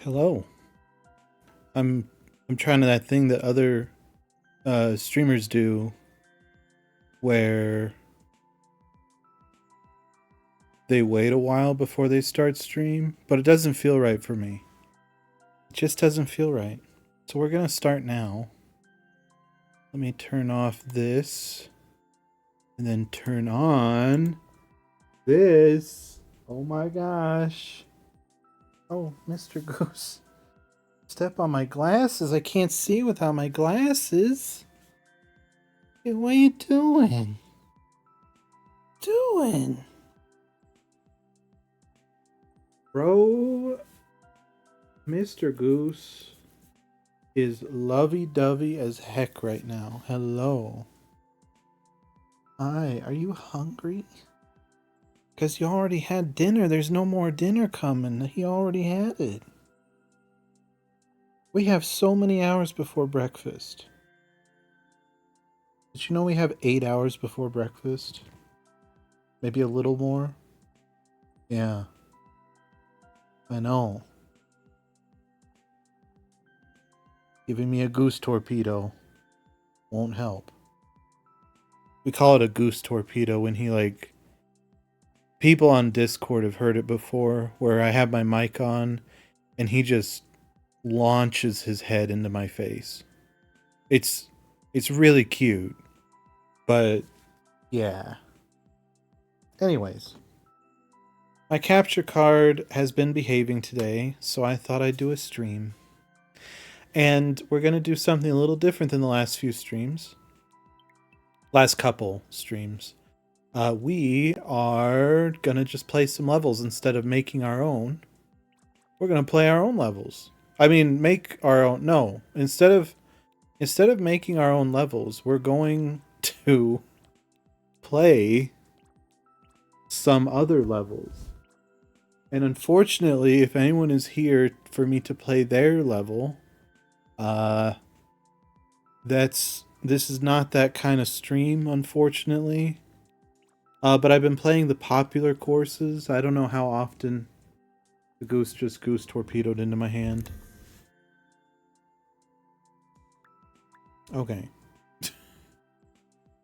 Hello. I'm I'm trying that thing that other streamers do where they wait a while before they start stream, but it doesn't feel right for me. It just doesn't feel right. So we're gonna start now. Let me turn off this and then turn on this. Oh my gosh. Oh, Mr. Goose. Step on my glasses. I can't see without my glasses. Hey, what are you doing? Bro, Mr. Goose is lovey-dovey as heck right now. Hello. Hi, are you hungry? Because you already had dinner. There's no more dinner coming. He already had it. We have so many hours before breakfast. Did you know we have 8 hours before breakfast? Maybe a little more? Yeah. I know. Giving me a goose torpedo won't help. We call it a goose torpedo when he people on Discord have heard it before where I have my mic on and he just launches his head into my face. It's really cute. But yeah. Anyways, my capture card has been behaving today, so I thought I'd do a stream. And we're going to do something a little different than the last few streams. Last couple streams. We are going to just play some levels instead of making our own. We're going to play our own levels. I mean, make our own. No, instead of making our own levels, we're going to play some other levels. And unfortunately, if anyone is here for me to play their level, this is not that kind of stream, unfortunately. But I've been playing the popular courses. I don't know how often the goose just goose torpedoed into my hand. Okay.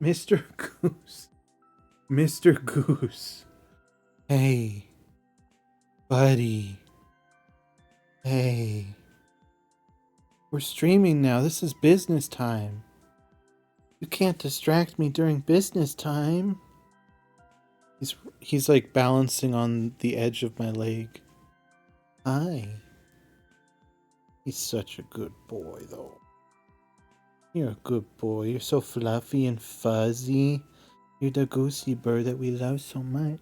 Mr. Goose. Mr. Goose. Hey. Buddy. Hey. We're streaming now. This is business time. You can't distract me during business time. He's like balancing on the edge of my leg. Hi. He's such a good boy, though. You're a good boy. You're so fluffy and fuzzy. You're the goosey bird that we love so much.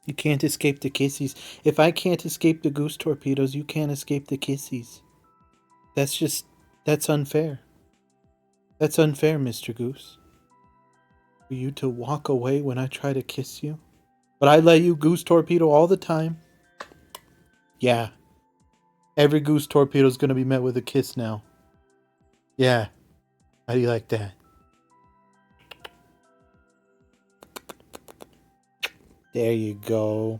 You can't escape the kissies. If I can't escape the goose torpedoes, you can't escape the kissies. That's unfair. That's unfair, Mr. Goose. For you to walk away when I try to kiss you. But I let you goose torpedo all the time. Yeah. Every goose torpedo is going to be met with a kiss now. Yeah. How do you like that? There you go.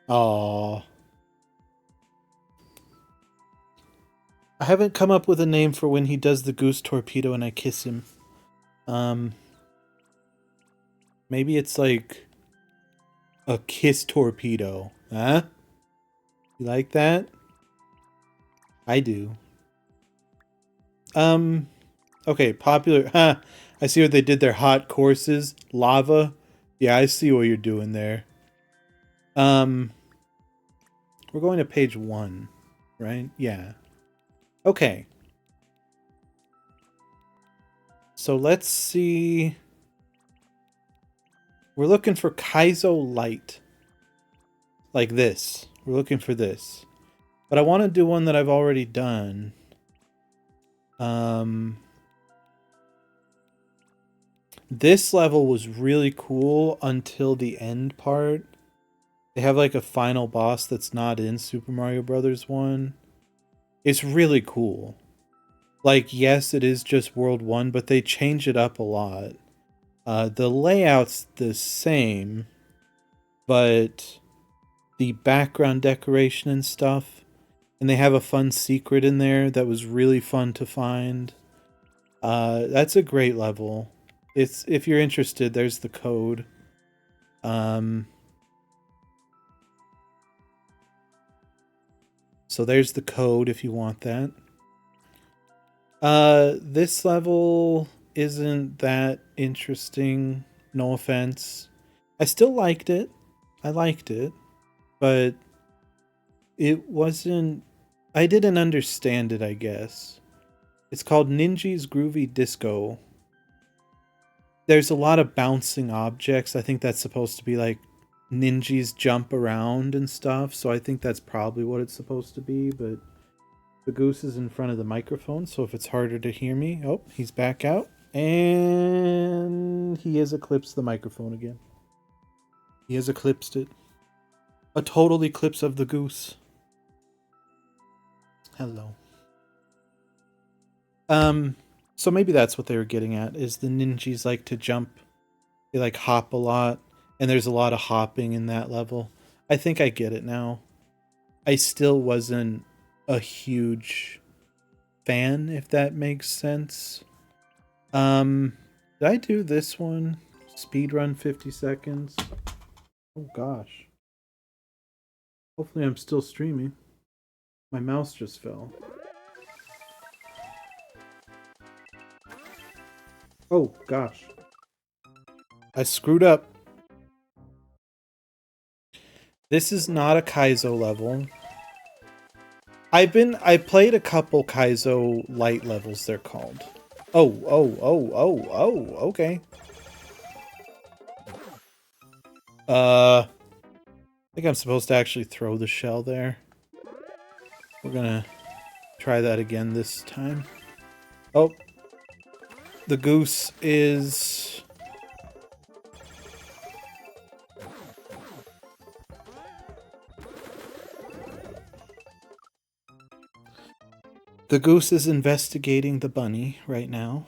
Aww. I haven't come up with a name for when he does the goose torpedo and I kiss him. Maybe it's like a kiss torpedo. Huh? You like that? I do. Okay, popular. Huh. I see what they did there. Hot courses. Lava. Yeah, I see what you're doing there. We're going to page 1, right? Yeah. Okay. So let's see. We're looking for Kaizo Light. Like this. We're looking for this. But I want to do one that I've already done. This level was really cool until the end part. They have like a final boss that's not in Super Mario Brothers 1. It's really cool. Like, yes, it is just World 1, but they change it up a lot. The layout's the same, but the background decoration and stuff And they have a fun secret in there that was really fun to find. That's a great level. It's, if you're interested, there's the code. So there's the code if you want that. This level isn't that interesting. No offense. I still liked it. I liked it. But it wasn't... I didn't understand it, I guess. It's called Ninja's Groovy Disco. There's a lot of bouncing objects. I think that's supposed to be like ninjas jump around and stuff. So I think that's probably what it's supposed to be. But the goose is in front of the microphone. So if it's harder to hear me... Oh, he's back out. And he has eclipsed the microphone again. He has eclipsed it. A total eclipse of the goose. Hello. So maybe that's what they were getting at, is the ninjas like to jump. They like hop a lot, and there's a lot of hopping in that level. I think I get it now. I still wasn't a huge fan, if that makes sense. Did I do this one? Speedrun 50 seconds. Oh gosh. Hopefully I'm still streaming. My mouse just fell. Oh gosh. I screwed up. This is not a Kaizo level. I played a couple Kaizo light levels, they're called. Oh, okay. I think I'm supposed to actually throw the shell there. We're gonna try that again this time. Oh. The goose is... The goose is investigating the bunny right now.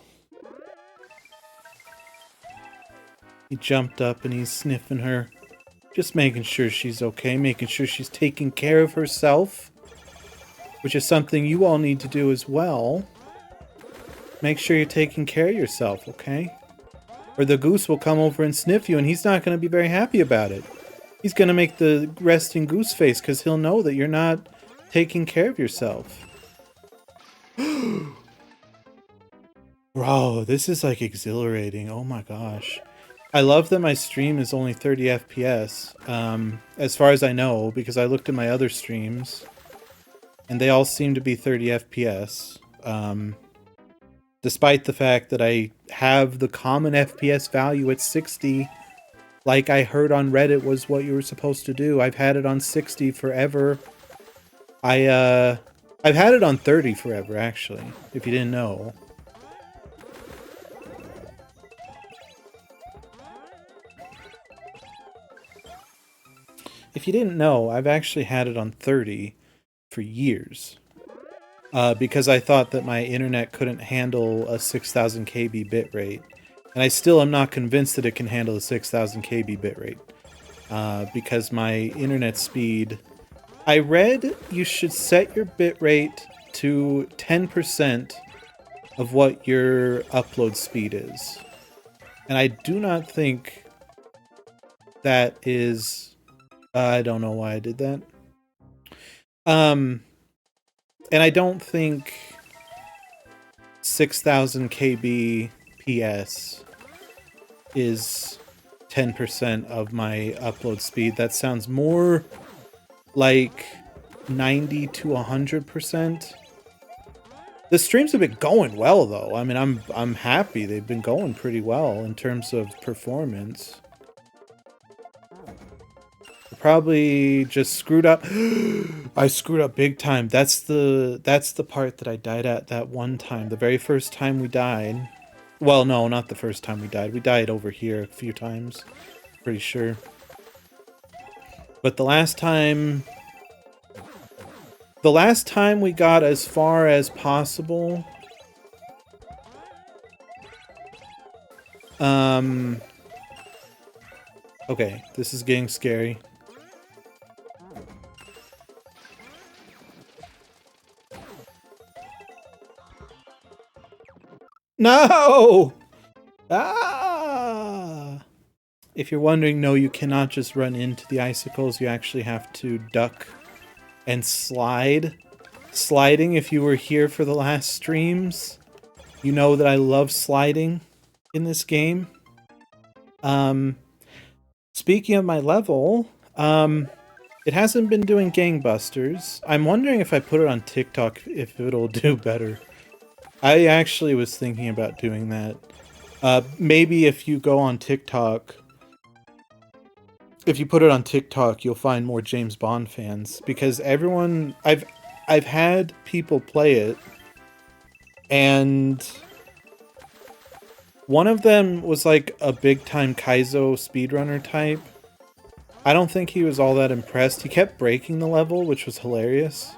He jumped up and he's sniffing her. Just making sure she's okay, making sure she's taking care of herself. Which is something you all need to do as well. Make sure you're taking care of yourself, okay? Or the goose will come over and sniff you and he's not going to be very happy about it. He's going to make the resting goose face because he'll know that you're not taking care of yourself. Bro, this is like exhilarating. Oh my gosh. I love that my stream is only 30 FPS. As far as I know, because I looked at my other streams and they all seem to be 30 FPS. Despite the fact that I have the common FPS value at 60, like I heard on Reddit was what you were supposed to do. I've had it on 60 forever. I've had it on 30 forever, actually, if you didn't know. If you didn't know, I've actually had it on 30 for years. Because I thought that my internet couldn't handle a 6000 KB bitrate. And I still am not convinced that it can handle a 6000 KB bitrate. Because my internet speed... I read you should set your bitrate to 10% of what your upload speed is. And I do not think that is... I don't know why I did that. And I don't think 6000 KB PS is 10% of my upload speed. That sounds more like 90 to 100%. The streams have been going well though. I mean, I'm happy. They've been going pretty well in terms of performance. Probably just screwed up. I screwed up big time. That's the part that I died at that one time. The very first time we died. Well, no, not the first time we died. We died over here a few times. Pretty sure. But the last time we got as far as possible. Okay, this is getting scary. No! Ah! If you're wondering, no, you cannot just run into the icicles. You actually have to duck and slide. Sliding, if you were here for the last streams, you know that I love sliding in this game. Speaking of my level, it hasn't been doing gangbusters. I'm wondering if I put it on TikTok if it'll do better. I actually was thinking about doing that. Maybe if you go on TikTok, if you put it on TikTok, you'll find more James Bond fans, because everyone I've had people play it, and one of them was like a big time Kaizo speedrunner type. I don't think he was all that impressed. He kept breaking the level, which was hilarious.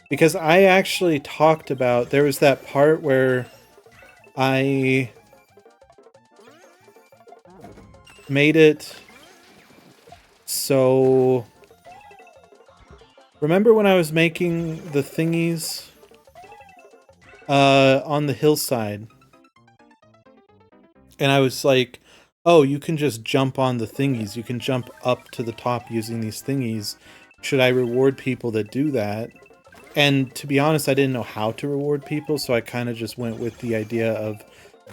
Because I actually talked about, there was that part where I made it so... Remember when I was making the thingies on the hillside? And I was like, oh, you can just jump on the thingies. You can jump up to the top using these thingies. Should I reward people that do that? And to be honest, I didn't know how to reward people, so I kind of just went with the idea of,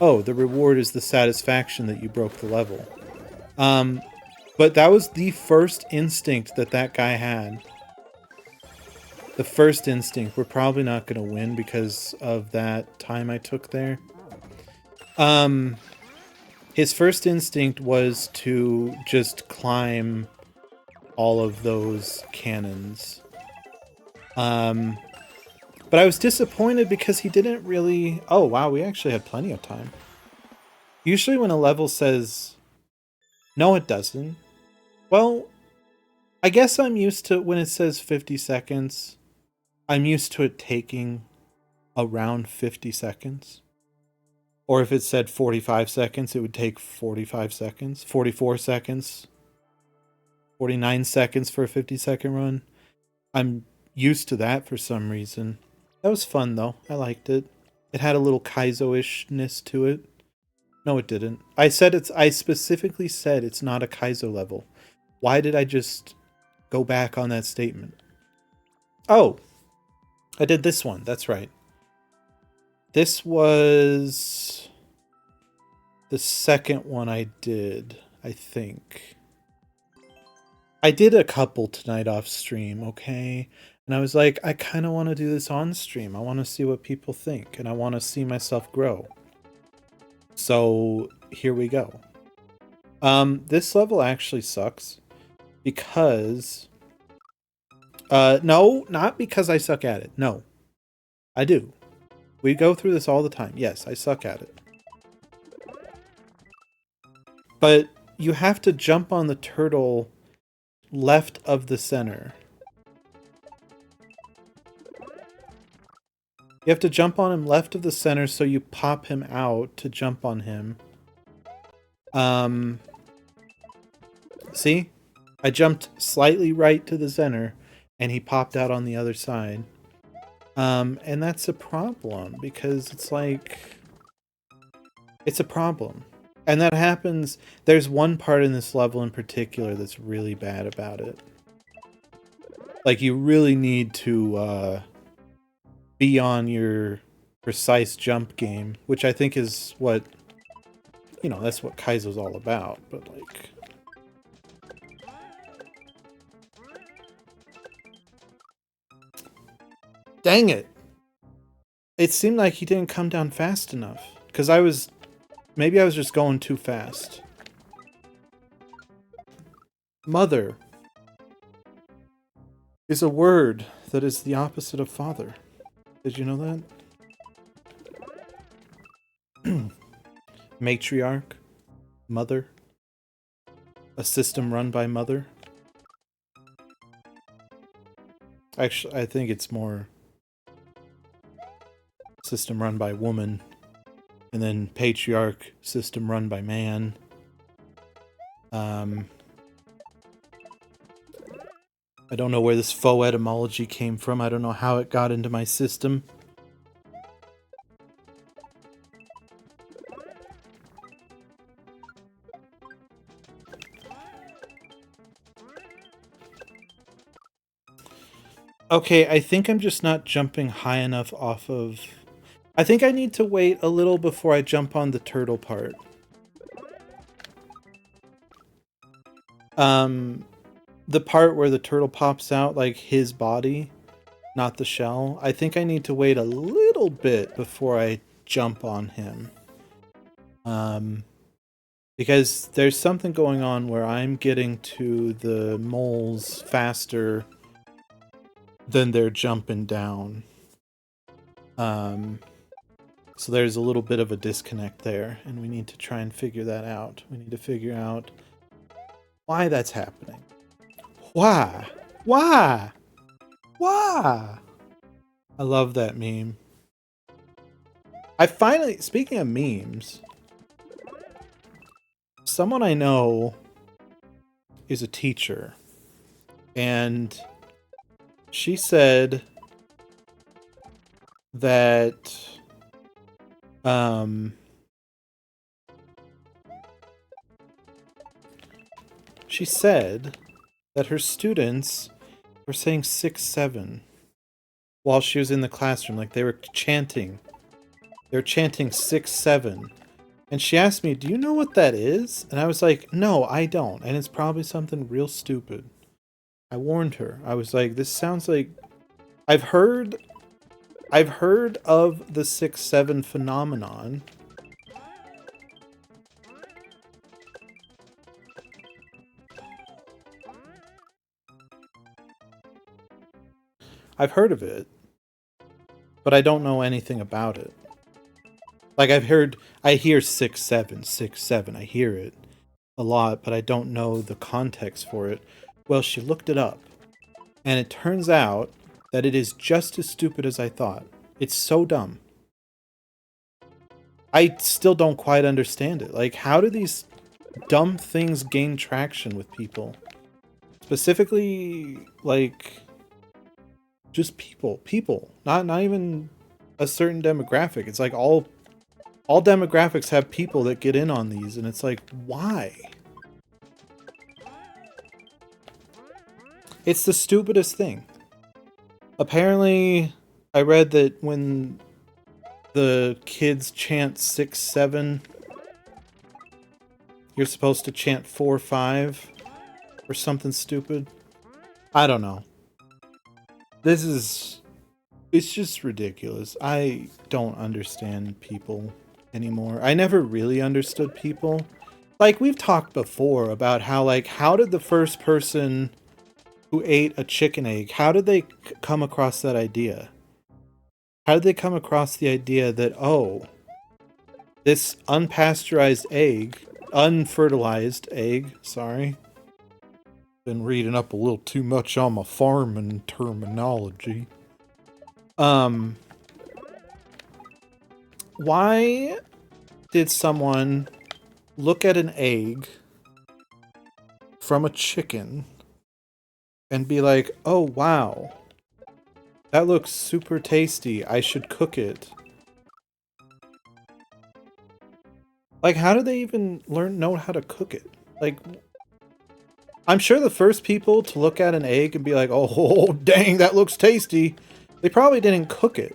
oh, the reward is the satisfaction that you broke the level. But that was the first instinct that that guy had. The first instinct. We're probably not going to win because of that time I took there. His first instinct was to just climb all of those cannons. But I was disappointed because he didn't really... Oh, wow, we actually had plenty of time. Usually when a level says... No, it doesn't. Well, I guess I'm used to when it says 50 seconds. I'm used to it taking around 50 seconds. Or if it said 45 seconds, it would take 45 seconds. 44 seconds. 49 seconds for a 50-second run. I'm used to that for some reason. That was fun, though. I liked it. It had a little Kaizo-ishness to it. No, it didn't. I specifically said it's not a Kaizo level. Why did I just go back on that statement? Oh, I did this one. That's right. This was the second one I did, I think. I did a couple tonight off stream, okay? And I was like, I kind of want to do this on stream. I want to see what people think, and I want to see myself grow. So here we go. This level actually sucks because... no, not because I suck at it. No, I do. We go through this all the time. Yes, I suck at it. But you have to jump on the turtle left of the center. You have to jump on him left of the center, so you pop him out to jump on him. See? I jumped slightly right to the center, and he popped out on the other side. And that's a problem, because it's like... It's a problem. And that happens... There's one part in this level in particular that's really bad about it. Like, you really need to, be on your precise jump game, which I think is what... You know, that's what Kaizo's all about, but, like... Dang it! It seemed like he didn't come down fast enough. Because I was... Maybe I was just going too fast. Mother is a word that is the opposite of father. Did you know that? Matriarch. Mother. A system run by mother. Actually, I think it's more... System run by woman. And then patriarch, system run by man. I don't know where this faux etymology came from. I don't know how it got into my system. Okay, I think I'm just not jumping high enough off of... I think I need to wait a little before I jump on the turtle part. The part where the turtle pops out, like his body, not the shell. I think I need to wait a little bit before I jump on him. Because there's something going on where I'm getting to the moles faster than they're jumping down. So there's a little bit of a disconnect there, and we need to try and figure that out. We need to figure out why that's happening. Why? Why? Why? I love that meme. I finally, speaking of memes, someone I know is a teacher, and she said that she said that her students were saying 6-7 while she was in the classroom, like they were chanting. They were chanting 6-7. And she asked me, "Do you know what that is?" And I was like, "No, I don't. And it's probably something real stupid." I warned her. I was like, "This sounds like I've heard of the 6-7 phenomenon." I've heard of it, but I don't know anything about it. Like I hear 6-7, 6-7. I hear it a lot, but I don't know the context for it. Well, she looked it up, and it turns out that it is just as stupid as I thought. It's so dumb. I still don't quite understand it. Like, how do these dumb things gain traction with people? Specifically, like, just people. People. Not even a certain demographic. It's like all demographics have people that get in on these, and it's like, why? It's the stupidest thing. Apparently, I read that when the kids chant 6-7, you're supposed to chant 4-5 or something stupid. I don't know. It's just ridiculous. I don't understand people anymore. I never really understood people. Like, we've talked before about how, like, how did the first person who ate a chicken egg, how did they come across that idea? How did they come across the idea that, oh, this unfertilized egg, sorry. Been reading up a little too much on my farming terminology. Why did someone look at an egg from a chicken and be like, "Oh wow, that looks super tasty, I should cook it"? Like, how do they even know how to cook it? Like, I'm sure the first people to look at an egg and be like, "Oh, dang, that looks tasty," they probably didn't cook it.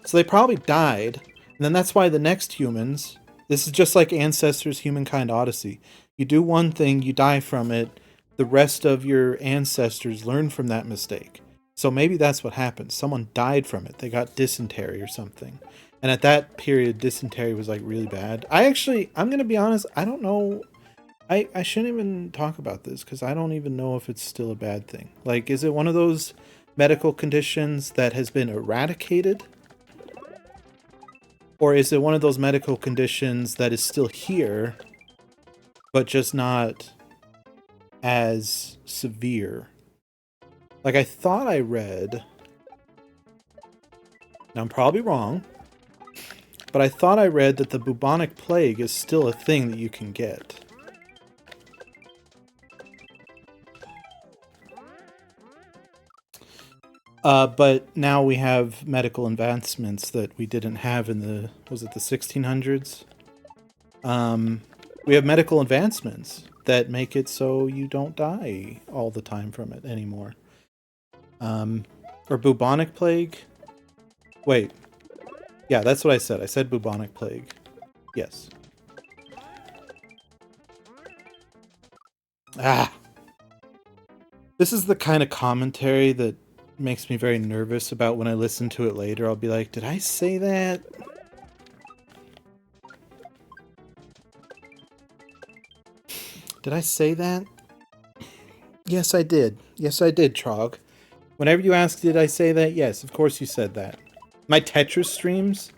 So they probably died, and then that's why the next humans... This is just like Ancestors Humankind Odyssey. You do one thing, you die from it, the rest of your ancestors learn from that mistake. So maybe that's what happened. Someone died from it. They got dysentery or something. And at that period, dysentery was like really bad. I'm going to be honest, I don't know. I shouldn't even talk about this because I don't even know if it's still a bad thing. Like, is it one of those medical conditions that has been eradicated? Or is it one of those medical conditions that is still here, but just not as severe? Like, I thought I read, now I'm probably wrong, but I thought I read that the bubonic plague is still a thing that you can get. But now we have medical advancements that we didn't have in the, was it the 1600s? We have medical advancements that make it so you don't die all the time from it anymore. Or bubonic plague? Wait. Yeah, that's what I said. I said bubonic plague. Yes. Ah! This is the kind of commentary that makes me very nervous about when I listen to it later. I'll be like, did I say that? Did I say that? Yes, I did. Yes, I did, Trog. Whenever you ask, did I say that? Yes, of course you said that. My Tetris streams?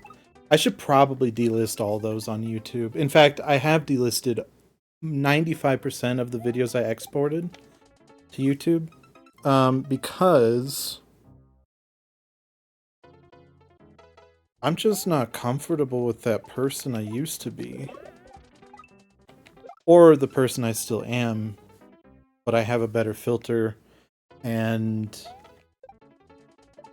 I should probably delist all those on YouTube. In fact, I have delisted 95% of the videos I exported to YouTube. Because I'm just not comfortable with that person I used to be. Or the person I still am, but I have a better filter, and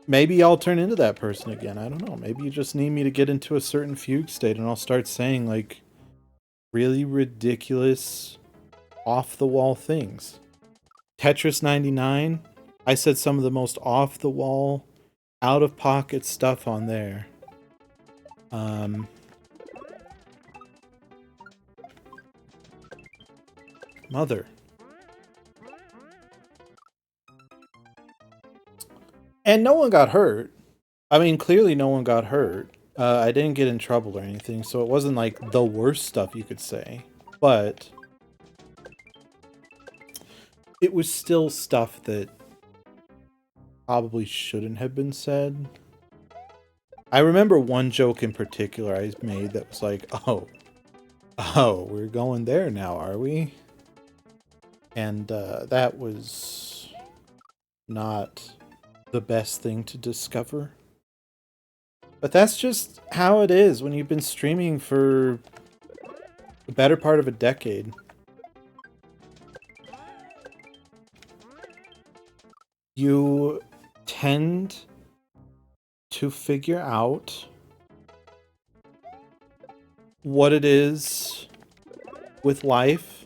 maybe I'll turn into that person again. I don't know. Maybe you just need me to get into a certain fugue state and I'll start saying, like, really ridiculous, off-the-wall things. Tetris 99, I said some of the most off-the-wall, out-of-pocket stuff on there. Mother. And no one got hurt. I mean, clearly no one got hurt. I didn't get in trouble or anything, so it wasn't like the worst stuff you could say. But it was still stuff that probably shouldn't have been said. I remember one joke in particular I made that was like, oh, we're going there now, are we? And that was not the best thing to discover. But that's just how it is when you've been streaming for the better part of a decade. You tend to figure out what it is with life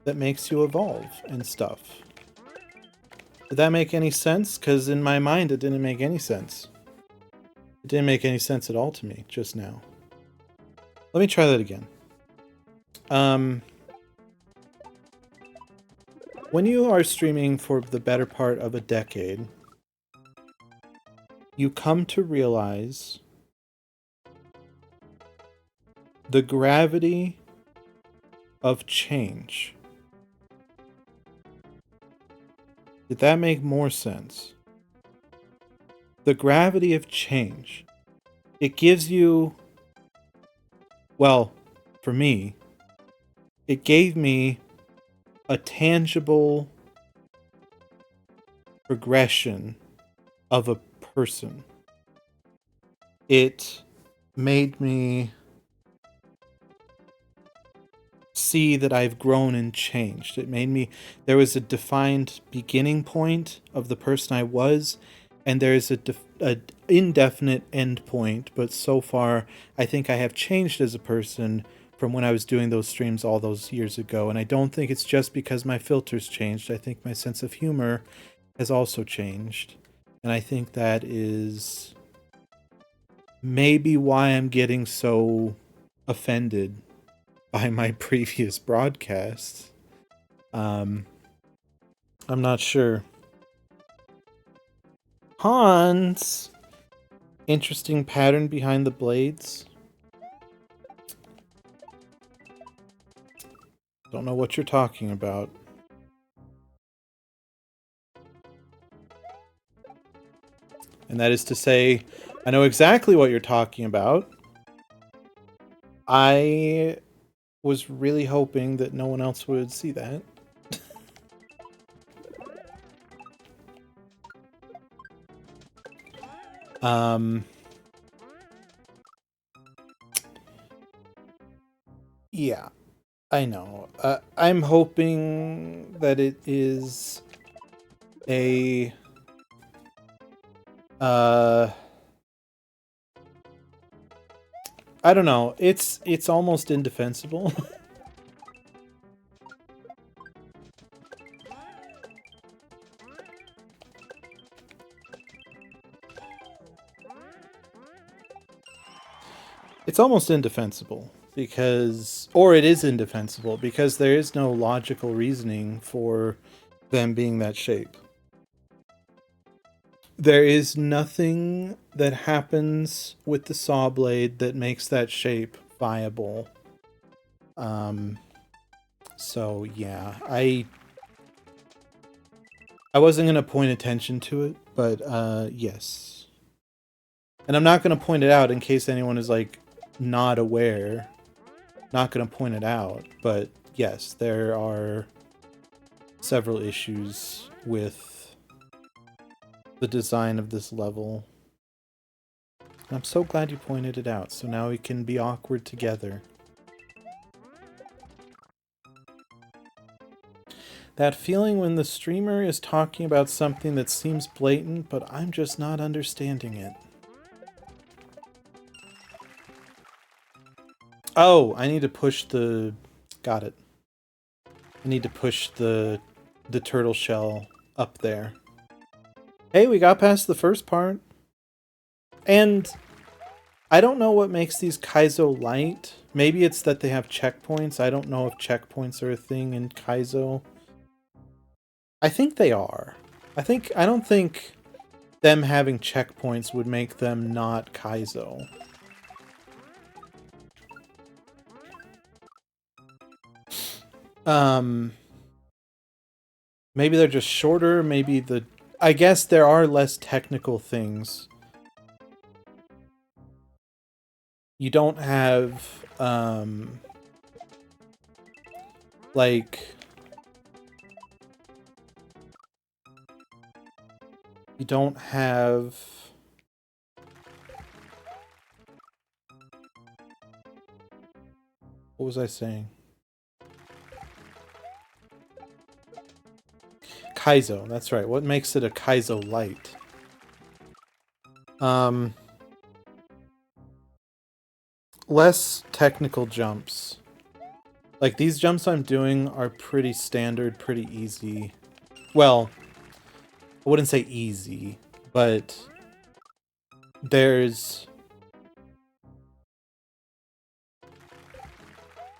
that makes you evolve and stuff. Did that make any sense? Because in my mind, it didn't make any sense. It didn't make any sense at all to me just now. Let me try that again. When you are streaming for the better part of a decade, you come to realize the gravity of change. Did that make more sense? The gravity of change. It gives you, well, for me, it gave me a tangible progression of a person. It made me see that I've grown and changed. It made me, there was a defined beginning point of the person I was, and there's a indefinite end point, but so far I think I have changed as a person from when I was doing those streams all those years ago, and I don't think it's just because my filters changed. I think my sense of humor has also changed, and I think that is maybe why I'm getting so offended by my previous broadcasts. I'm not sure. Hans! Interesting pattern behind the blades. Don't know what you're talking about. And that is to say, I know exactly what you're talking about. I was really hoping that no one else would see that. Yeah, I know. I'm hoping that it is a I don't know. It's almost indefensible. It's almost indefensible because, or it is indefensible because there is no logical reasoning for them being that shape. There is nothing that happens with the saw blade that makes that shape viable. So yeah, I wasn't gonna point attention to it, but yes. And I'm not gonna point it out in case anyone is like not aware. Not gonna point it out, but yes, there are several issues with the design of this level. And I'm so glad you pointed it out, so now we can be awkward together. That feeling when the streamer is talking about something that seems blatant, but I'm just not understanding it. Oh, I need to push the... Got it. I need to push the turtle shell up there. Hey, we got past the first part. And I don't know what makes these Kaizo light. Maybe it's that they have checkpoints. I don't know if checkpoints are a thing in Kaizo. I think they are. I don't think them having checkpoints would make them not Kaizo. Maybe they're just shorter, maybe I guess there are less technical things. You don't have, like... You don't have... What was I saying? Kaizo, that's right. What makes it a Kaizo light? Less technical jumps. Like, these jumps I'm doing are pretty standard, pretty easy. Well, I wouldn't say easy, but there's...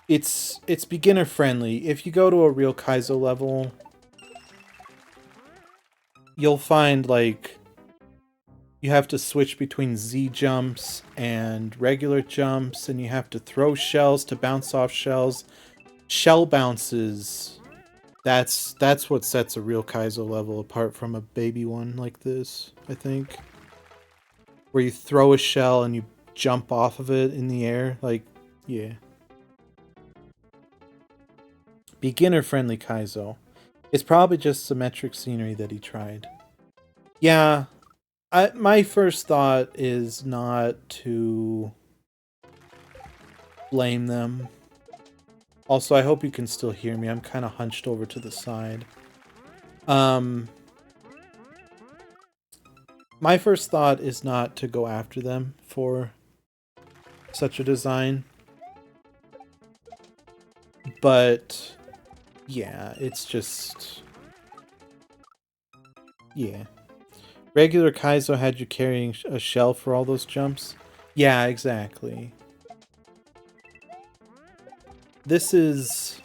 It's beginner friendly. If you go to a real Kaizo level, you'll find, like, you have to switch between Z jumps and regular jumps, and you have to throw shells to bounce off shells. Shell bounces, that's what sets a real Kaizo level apart from a baby one like this, I think. Where you throw a shell and you jump off of it in the air, like, yeah. Beginner-friendly Kaizo. It's probably just symmetric scenery that he tried. Yeah, my first thought is not to blame them. Also, I hope you can still hear me. I'm kind of hunched over to the side. My first thought is not to go after them for such a design. But, yeah, it's just... Yeah. Regular Kaizo had you carrying a shell for all those jumps? Yeah, exactly. This is...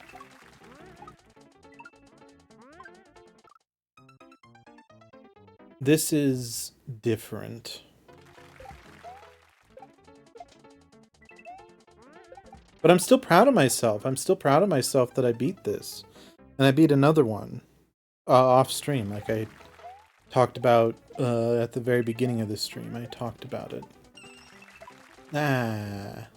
This is different. But I'm still proud of myself. I'm still proud of myself that I beat this. And I beat another one. Off stream, like I talked about at the very beginning of the stream. I talked about it. Ah.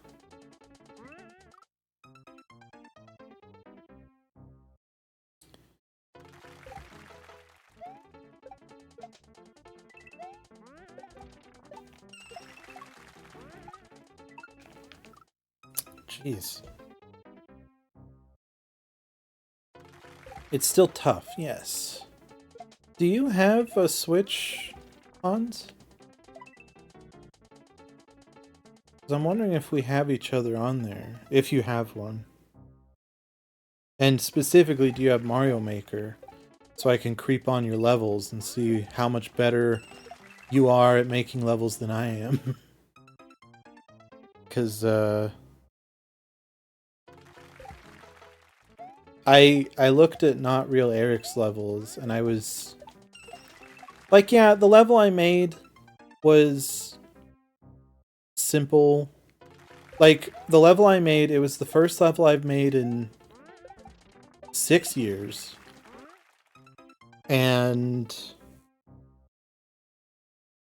Jeez. It's still tough, yes. Do you have a Switch, Hans? Because I'm wondering if we have each other on there. If you have one. And specifically, do you have Mario Maker? So I can creep on your levels and see how much better you are at making levels than I am. Because I looked at Not Real Eric's levels, and I was like, yeah, the level I made was simple. Like, the level I made, it was the first level I've made in 6 years. And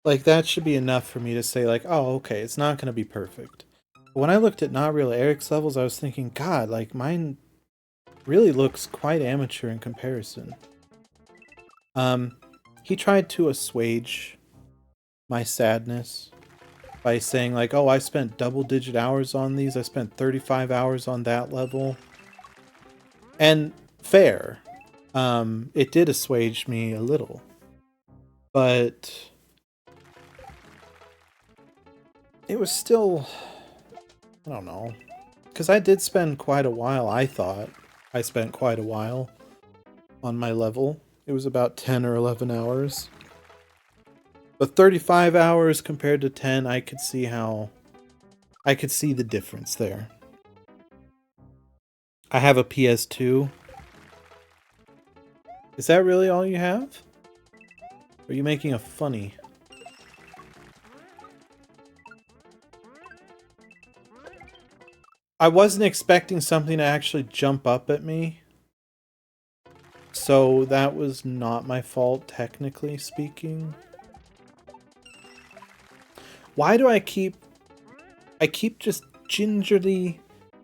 like, that should be enough for me to say, like, oh, okay, it's not going to be perfect. But when I looked at Not Real Eric's levels, I was thinking, God, like, mine really looks quite amateur in comparison. He tried to assuage my sadness by saying, like, oh, I spent double-digit hours on these. I spent 35 hours on that level. And fair. It did assuage me a little. But it was still, I don't know. Because I did spend quite a while, I thought. I spent quite a while on my level. It was about 10 or 11 hours. But 35 hours compared to 10, I could see the difference there. I have a PS2. Is that really all you have? Or are you making a funny? I wasn't expecting something to actually jump up at me. So that was not my fault, technically speaking. Why do I keep just gingerly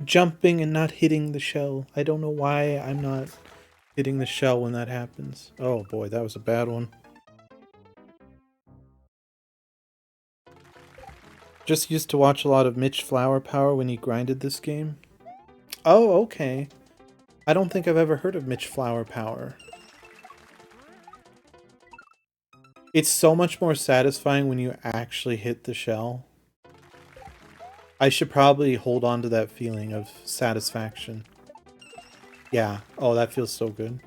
jumping and not hitting the shell? I don't know why I'm not hitting the shell when that happens. Oh boy, that was a bad one. Just used to watch a lot of Mitch Flower Power when he grinded this game. Oh, okay. I don't think I've ever heard of Mitch Flower Power. It's so much more satisfying when you actually hit the shell. I should probably hold on to that feeling of satisfaction. Yeah. Oh, that feels so good.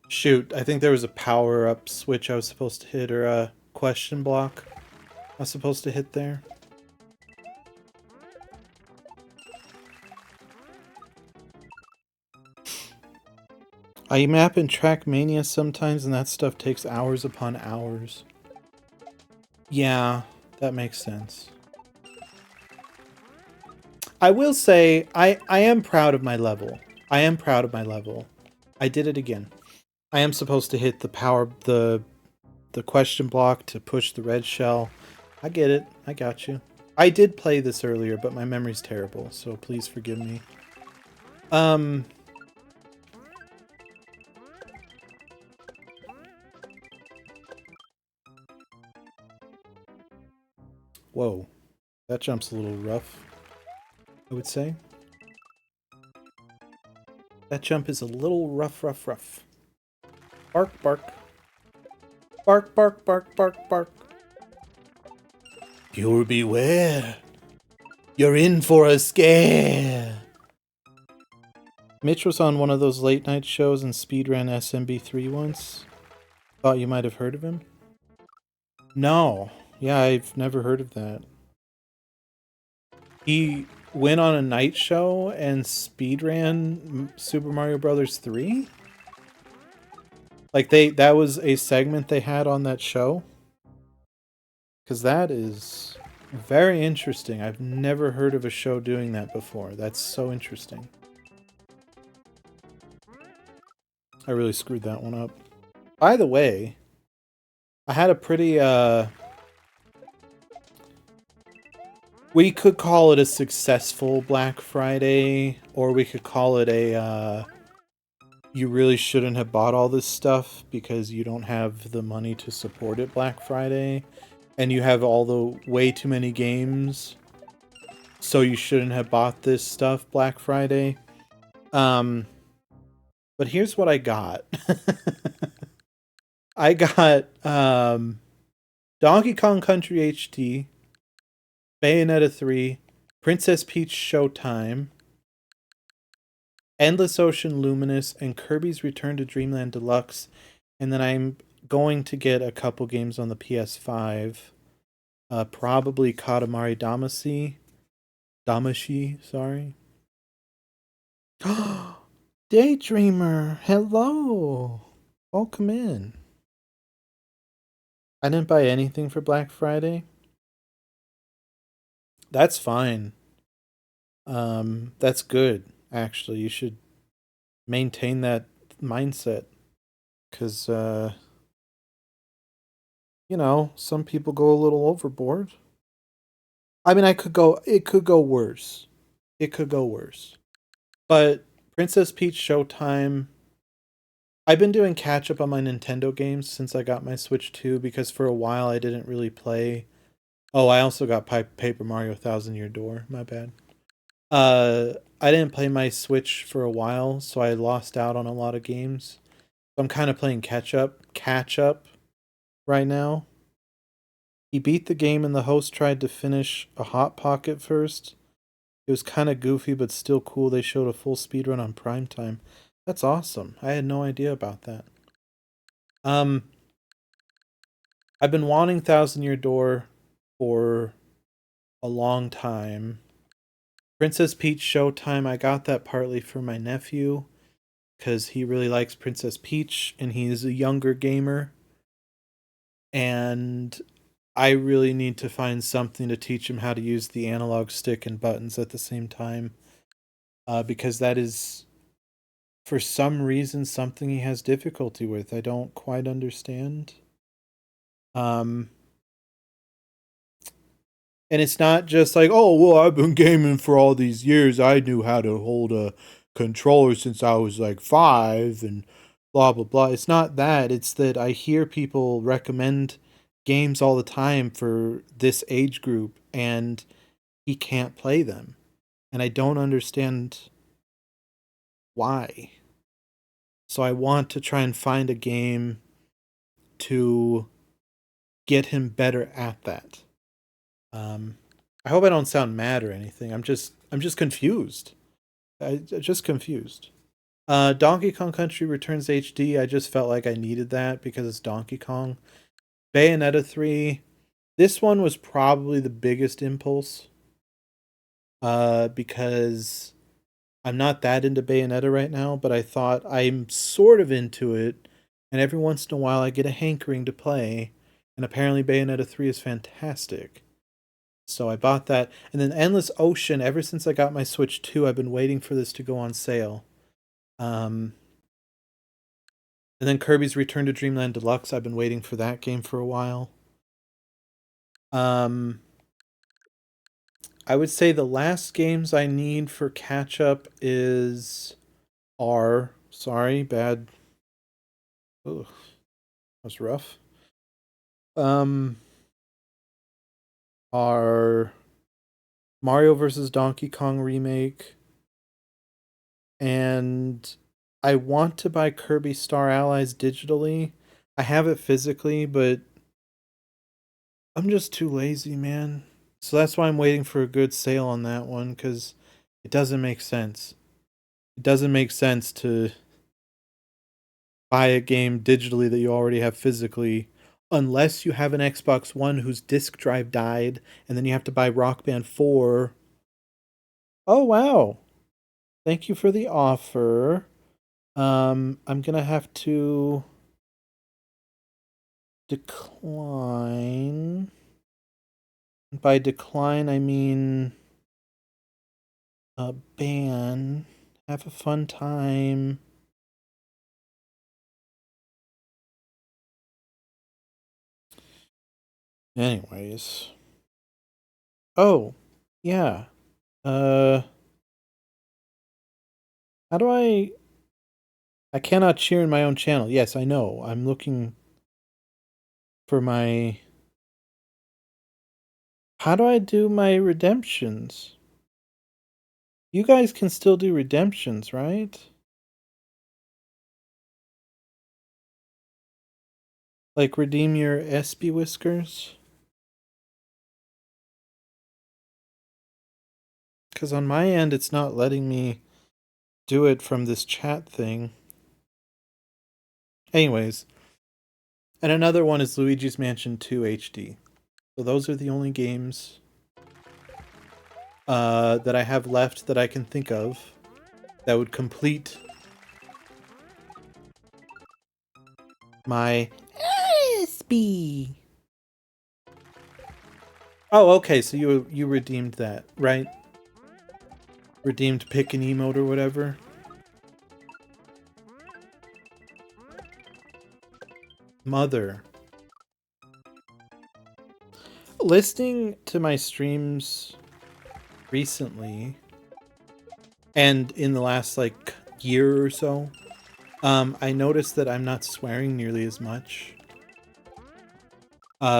Shoot, I think there was a power-up switch I was supposed to hit, or a question block I was supposed to hit there. I map in Trackmania sometimes, and that stuff takes hours upon hours. Yeah, that makes sense. I will say, I am proud of my level. I am proud of my level. I did it again. I am supposed to hit the question block to push the red shell. I get it. I got you. I did play this earlier, but my memory's terrible, so please forgive me. Whoa. That jump's a little rough, I would say. That jump is a little rough. Bark, bark. Bark, bark, bark, bark, bark. You'll beware. You're in for a scare. Mitch was on one of those late night shows and speedran SMB3 once. Thought you might have heard of him? No. Yeah, I've never heard of that. He went on a night show and speedran Super Mario Bros. 3? Like, that was a segment they had on that show? Because that is very interesting. I've never heard of a show doing that before. That's so interesting. I really screwed that one up. By the way, I had a pretty, we could call it a successful Black Friday, or we could call it a, you really shouldn't have bought all this stuff because you don't have the money to support it Black Friday, and you have all the way too many games, so you shouldn't have bought this stuff Black Friday. But here's what I got. I got Donkey Kong Country HD, Bayonetta 3, Princess Peach Showtime, Endless Ocean Luminous, and Kirby's Return to Dreamland Deluxe. And then going to get a couple games on the PS5. Probably Katamari Damacy, sorry. Daydreamer, hello. Welcome in. I didn't buy anything for Black Friday. That's fine. That's good. Actually, you should maintain that mindset because some people go a little overboard. I mean, it could go worse. It could go worse. But Princess Peach Showtime, I've been doing catch up on my Nintendo games since I got my Switch 2 because for a while I didn't really play. Oh, I also got Paper Mario Thousand Year Door. My bad. I didn't play my Switch for a while, so I lost out on a lot of games. So I'm kind of playing catch up right now. He beat the game and the host tried to finish a Hot Pocket first. It was kind of goofy, but still cool. They showed a full speed run on Prime Time. That's awesome. I had no idea about that. Um, I've been wanting Thousand Year Door for a long time. Princess Peach Showtime, I got that partly for my nephew because he really likes Princess Peach and he's a younger gamer. And I really need to find something to teach him how to use the analog stick and buttons at the same time. Because that is, for some reason, something he has difficulty with. I don't quite understand. Um, and it's not just like, oh, well, I've been gaming for all these years. I knew how to hold a controller since I was like 5 and blah, blah, blah. It's not that. It's that I hear people recommend games all the time for this age group and he can't play them. And I don't understand why. So I want to try and find a game to get him better at that. Um, I hope I don't sound mad or anything. I'm just confused. I'm just confused. Donkey Kong Country Returns HD. I just felt like I needed that because it's Donkey Kong. Bayonetta 3. This one was probably the biggest impulse. Because I'm not that into Bayonetta right now, but I thought I'm sort of into it, and every once in a while I get a hankering to play, and apparently Bayonetta 3 is fantastic. So I bought that. And then Endless Ocean, ever since I got my Switch 2, I've been waiting for this to go on sale. Um, and then Kirby's Return to Dreamland Deluxe, I've been waiting for that game for a while. Um, I would say the last games I need for catch up are sorry, bad. Ugh, that was rough. Um, are Mario vs. Donkey Kong remake, and I want to buy Kirby Star Allies digitally. I have it physically, but I'm just too lazy, man. So that's why I'm waiting for a good sale on that one because it doesn't make sense. It doesn't make sense to buy a game digitally that you already have physically unless you have an Xbox One whose disk drive died and then you have to buy Rock Band 4. Oh wow. Thank you for the offer. I'm going to have to decline. By decline I mean ban. Have a fun time. Anyways. Oh, yeah. Uh, how do I cannot cheer in my own channel. Yes, I know. I'm looking for my how do I do my redemptions? You guys can still do redemptions, right? Like redeem your SB whiskers? Because on my end, it's not letting me do it from this chat thing. Anyways, And another one is Luigi's Mansion 2 HD. So those are the only games that I have left that I can think of that would complete my SB. Oh, okay, so you redeemed that, right? Redeemed pick an emote or whatever. Mother. Listening to my streams recently, and in the last like year or so, I noticed that I'm not swearing nearly as much.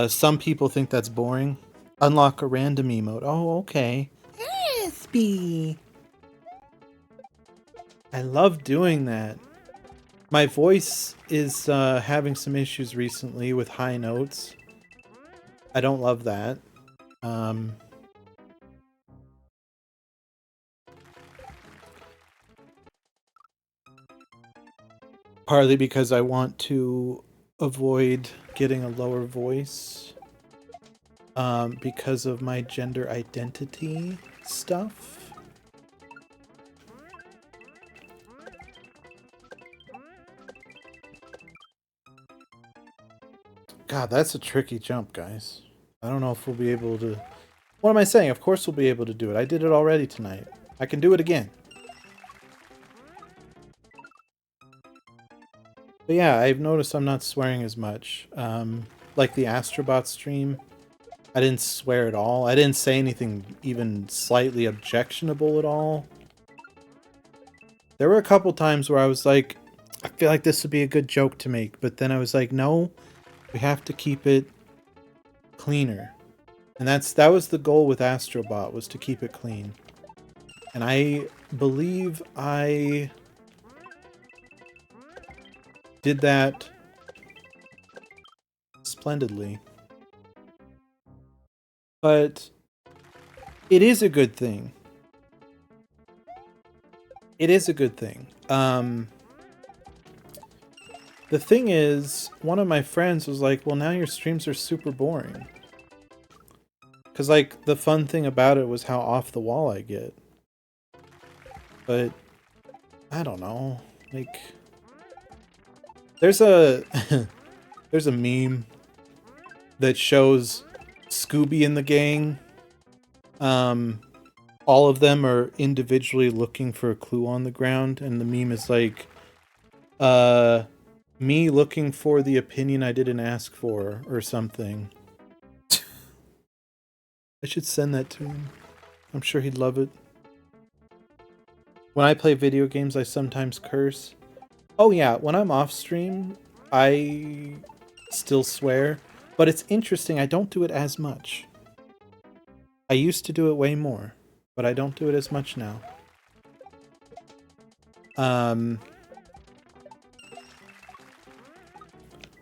Some people think that's boring. Unlock a random emote. Oh, okay. SB. I love doing that. My voice is having some issues recently with high notes. I don't love that. Partly because I want to avoid getting a lower voice. Because of my gender identity stuff. God, that's a tricky jump, guys. I don't know if we'll be able to... What am I saying? Of course we'll be able to do it. I did it already tonight. I can do it again. But yeah, I've noticed I'm not swearing as much. Like the Astrobot stream, I didn't swear at all. I didn't say anything even slightly objectionable at all. There were a couple times where I was like, I feel like this would be a good joke to make, but then I was like, no, we have to keep it cleaner. And that was the goal with Astrobot, was to keep it clean. And I believe I did that splendidly. But it is a good thing. It is a good thing. The thing is, one of my friends was like, well, now your streams are super boring. Because, like, the fun thing about it was how off the wall I get. But, I don't know. Like, there's a... there's a meme that shows Scooby and the gang. All of them are individually looking for a clue on the ground, and the meme is like, me looking for the opinion I didn't ask for, or something. I should send that to him. I'm sure he'd love it. When I play video games, I sometimes curse. Oh yeah, when I'm off stream, I still swear, but it's interesting, I don't do it as much. I used to do it way more, but I don't do it as much now.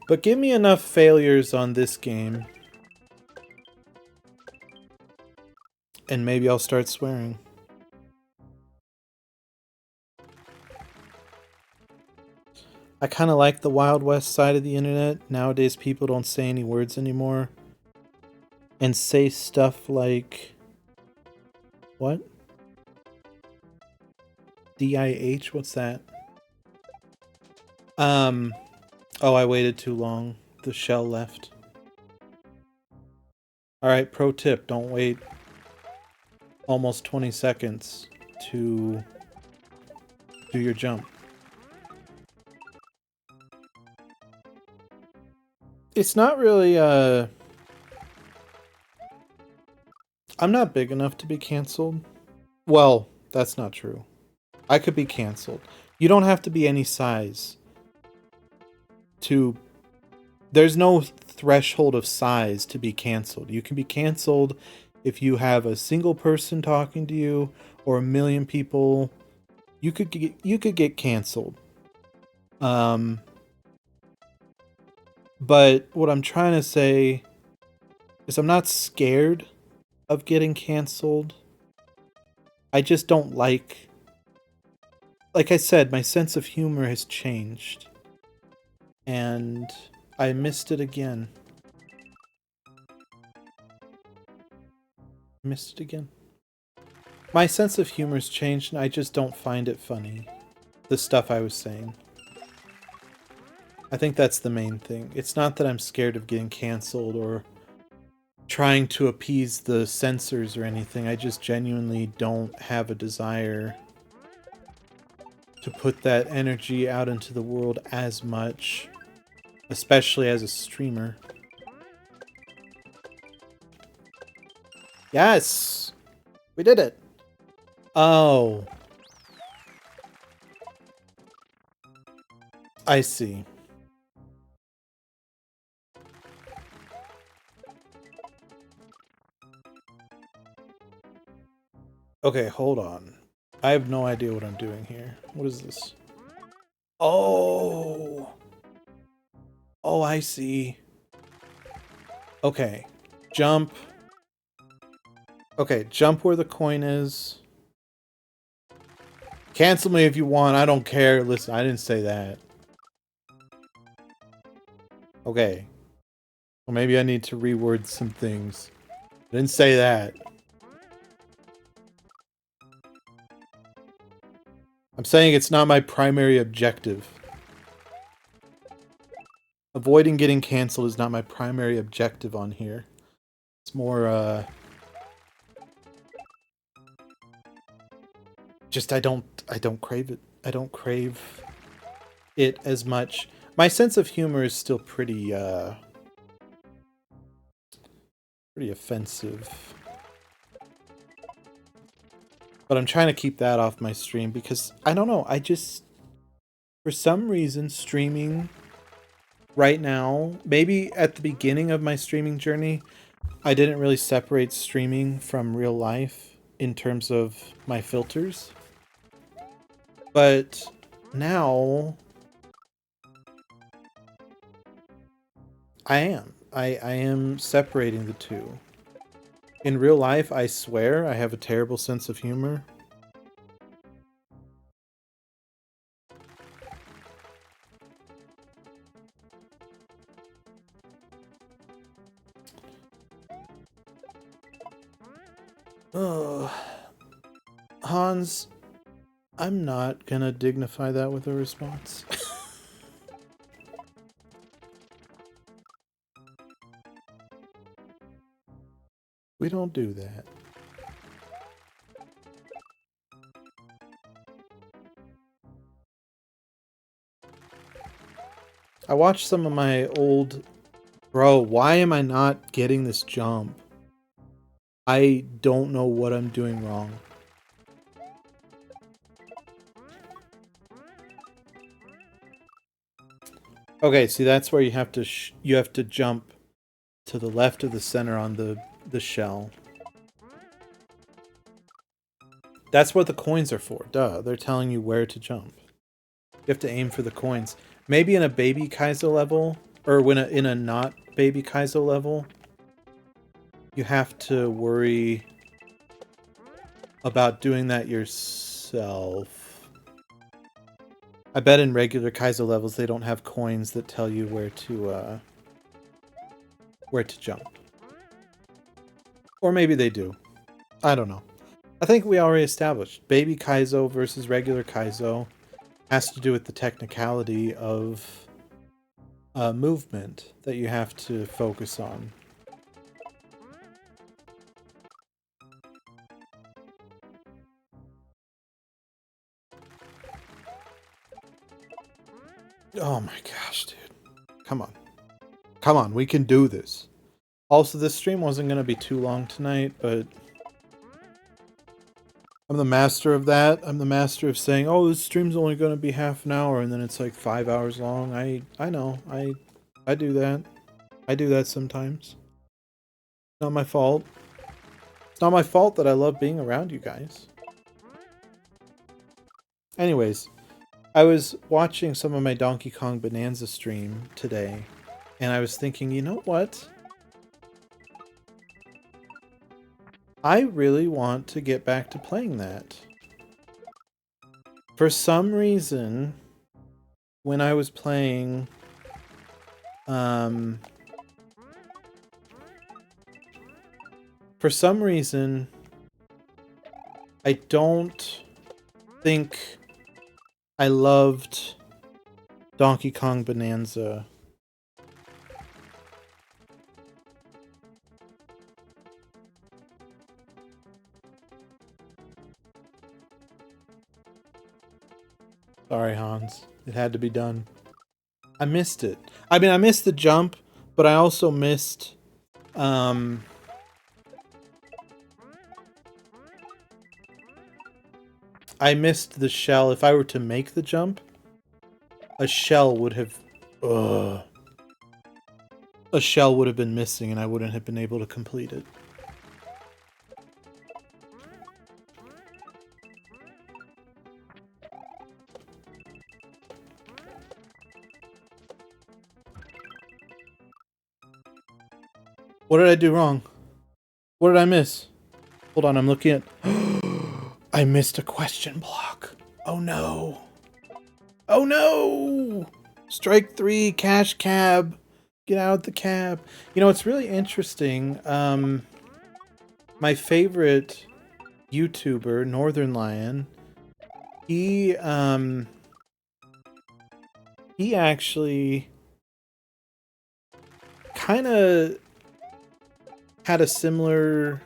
But give me enough failures on this game, and maybe I'll start swearing. I kind of like the Wild West side of the internet. Nowadays, people don't say any words anymore. And say stuff like... What? DIH? What's that? Oh, I waited too long. The shell left. Alright, pro tip. Don't wait almost 20 seconds to do your jump. It's not really, I'm not big enough to be canceled. Well, that's not true. I could be canceled. You don't have to be any size to... There's no threshold of size to be canceled. You can be canceled if you have a single person talking to you or a million people. You could get canceled. But what I'm trying to say is I'm not scared of getting canceled. I just don't like I said, my sense of humor has changed. And I missed it again. Missed it again. My sense of humor's changed and I just don't find it funny. The stuff I was saying. I think that's the main thing. It's not that I'm scared of getting canceled or trying to appease the censors or anything. I just genuinely don't have a desire to put that energy out into the world as much, especially as a streamer. Yes! We did it! Oh. I see. Okay, hold on. I have no idea what I'm doing here. What is this? Oh! Oh, I see. Okay. Jump. Okay, jump where the coin is. Cancel me if you want, I don't care. Listen, I didn't say that. Okay. Well, maybe I need to reword some things. I didn't say that. I'm saying it's not my primary objective. Avoiding getting canceled is not my primary objective on here. It's more, just I don't crave it. I don't crave it as much. My sense of humor is still pretty offensive. But I'm trying to keep that off my stream because I don't know, I just for some reason streaming right now, maybe at the beginning of my streaming journey, I didn't really separate streaming from real life in terms of my filters. But now I am. I am separating the two. In real life, I swear, I have a terrible sense of humor. Oh, Hans, I'm not gonna dignify that with a response. We don't do that. I watched some of my old... Bro, why am I not getting this jump? I don't know what I'm doing wrong. Okay, see that's where you have to jump to the left of the center on the shell. That's what the coins are for. Duh, they're telling you where to jump. You have to aim for the coins. Maybe in a baby Kaizo level, or in a not baby Kaizo level, you have to worry about doing that yourself. I bet in regular Kaizo levels they don't have coins that tell you where to jump. Or maybe they do. I don't know. I think we already established baby Kaizo versus regular Kaizo has to do with the technicality of movement that you have to focus on. Oh my gosh, dude. Come on. Come on, we can do this. Also, this stream wasn't going to be too long tonight, but I'm the master of that. I'm the master of saying, oh, this stream's only going to be half an hour, and then it's like 5 hours long. I know. I do that. I do that sometimes. Not my fault. It's not my fault that I love being around you guys. Anyways, I was watching some of my Donkey Kong Bonanza stream today, and I was thinking, you know what? I really want to get back to playing that. For some reason, when I was playing For some reason, I don't think I loved Donkey Kong Bonanza. Sorry, Hans. It had to be done. I missed it. I mean, I missed the jump, but I also missed... I missed the shell. If I were to make the jump, a shell would have... a shell would have been missing and I wouldn't have been able to complete it. What did I do wrong? What did I miss? Hold on, I'm looking at... I missed a question block. Oh no. Oh no! Strike 3, cash cab. Get out the cab. You know, it's really interesting. My favorite YouTuber, Northern Lion, he actually kind of had a similar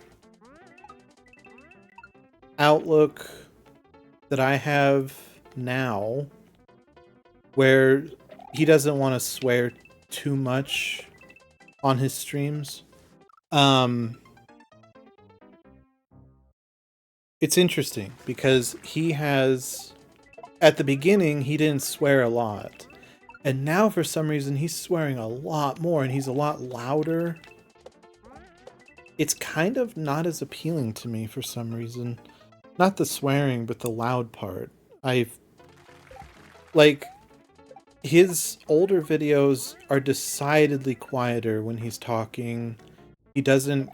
outlook that I have now, where he doesn't want to swear too much on his streams. It's interesting because he has, at the beginning, he didn't swear a lot. And now for some reason he's swearing a lot more and he's a lot louder. It's kind of not as appealing to me for some reason. Not the swearing, but the loud part. Like, his older videos are decidedly quieter when he's talking. He doesn't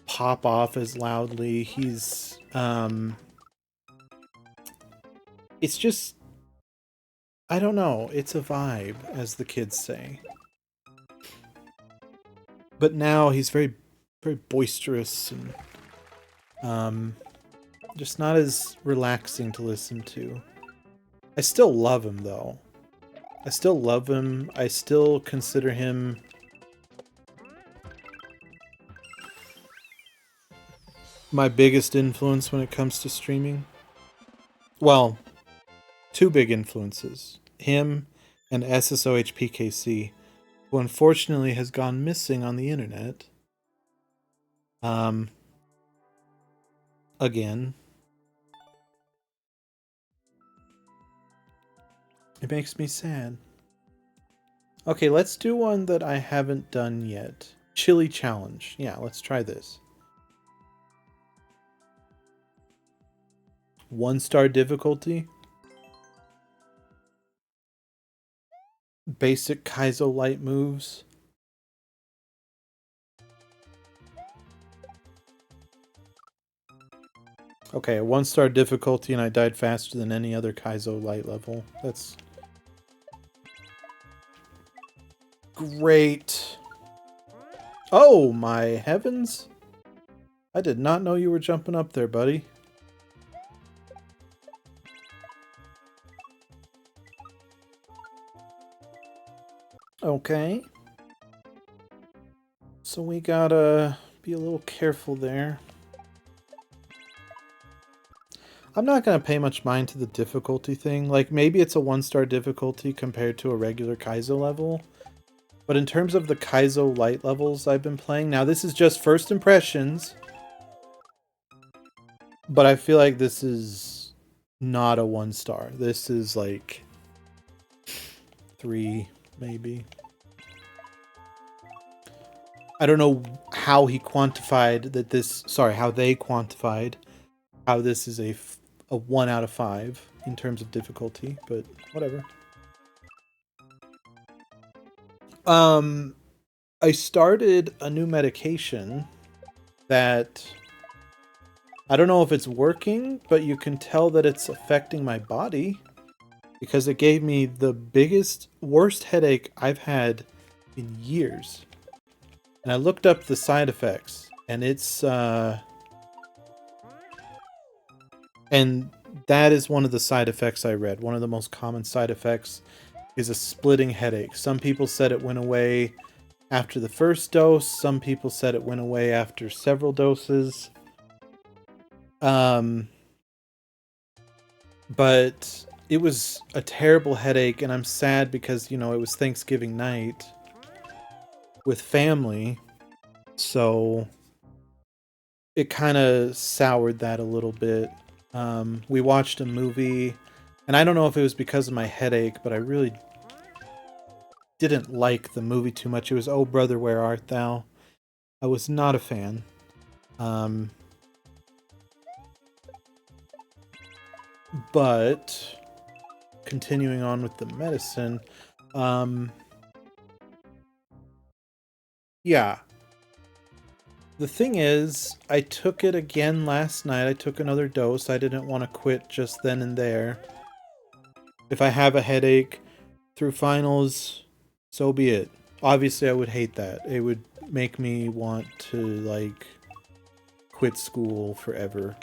pop off as loudly. He's, it's just, I don't know. It's a vibe, as the kids say. But now he's very, very boisterous and, just not as relaxing to listen to. I still love him, though. I still love him. I still consider him my biggest influence when it comes to streaming. Well, two big influences. Him and SSOHPKC, who unfortunately has gone missing on the internet. Again. It makes me sad. Okay, let's do one that I haven't done yet. Chili challenge. Yeah, let's try this. 1-star difficulty. Basic Kaizo light moves. Okay, a 1-star difficulty and I died faster than any other Kaizo light level. That's great. Oh my heavens. I did not know you were jumping up there, buddy. Okay. So we gotta be a little careful there. I'm not gonna pay much mind to the difficulty thing. Like, maybe it's a 1-star difficulty compared to a regular Kaizo level. But in terms of the Kaizo light levels I've been playing, now this is just first impressions. But I feel like this is not a 1-star. This is like 3, maybe. I don't know how he quantified that this... Sorry, how they quantified how this is a 1 out of 5 in terms of difficulty, but whatever. I started a new medication that... I don't know if it's working, but you can tell that it's affecting my body because it gave me the worst headache I've had in years. And I looked up the side effects, and it's and that is one of the side effects I read. One of the most common side effects is a splitting headache. Some people said it went away after the first dose. Some people said it went away after several doses. But it was a terrible headache, and I'm sad because, you know, it was Thanksgiving night with family. So it kind of soured that a little bit. We watched a movie, and I don't know if it was because of my headache, but I really didn't like the movie too much. It was Oh Brother, Where Art Thou? I was not a fan. But continuing on with the medicine, yeah. The thing is, I took it again last night. I took another dose. I didn't want to quit just then and there. If I have a headache through finals, so be it. Obviously, I would hate that. It would make me want to, like, quit school forever.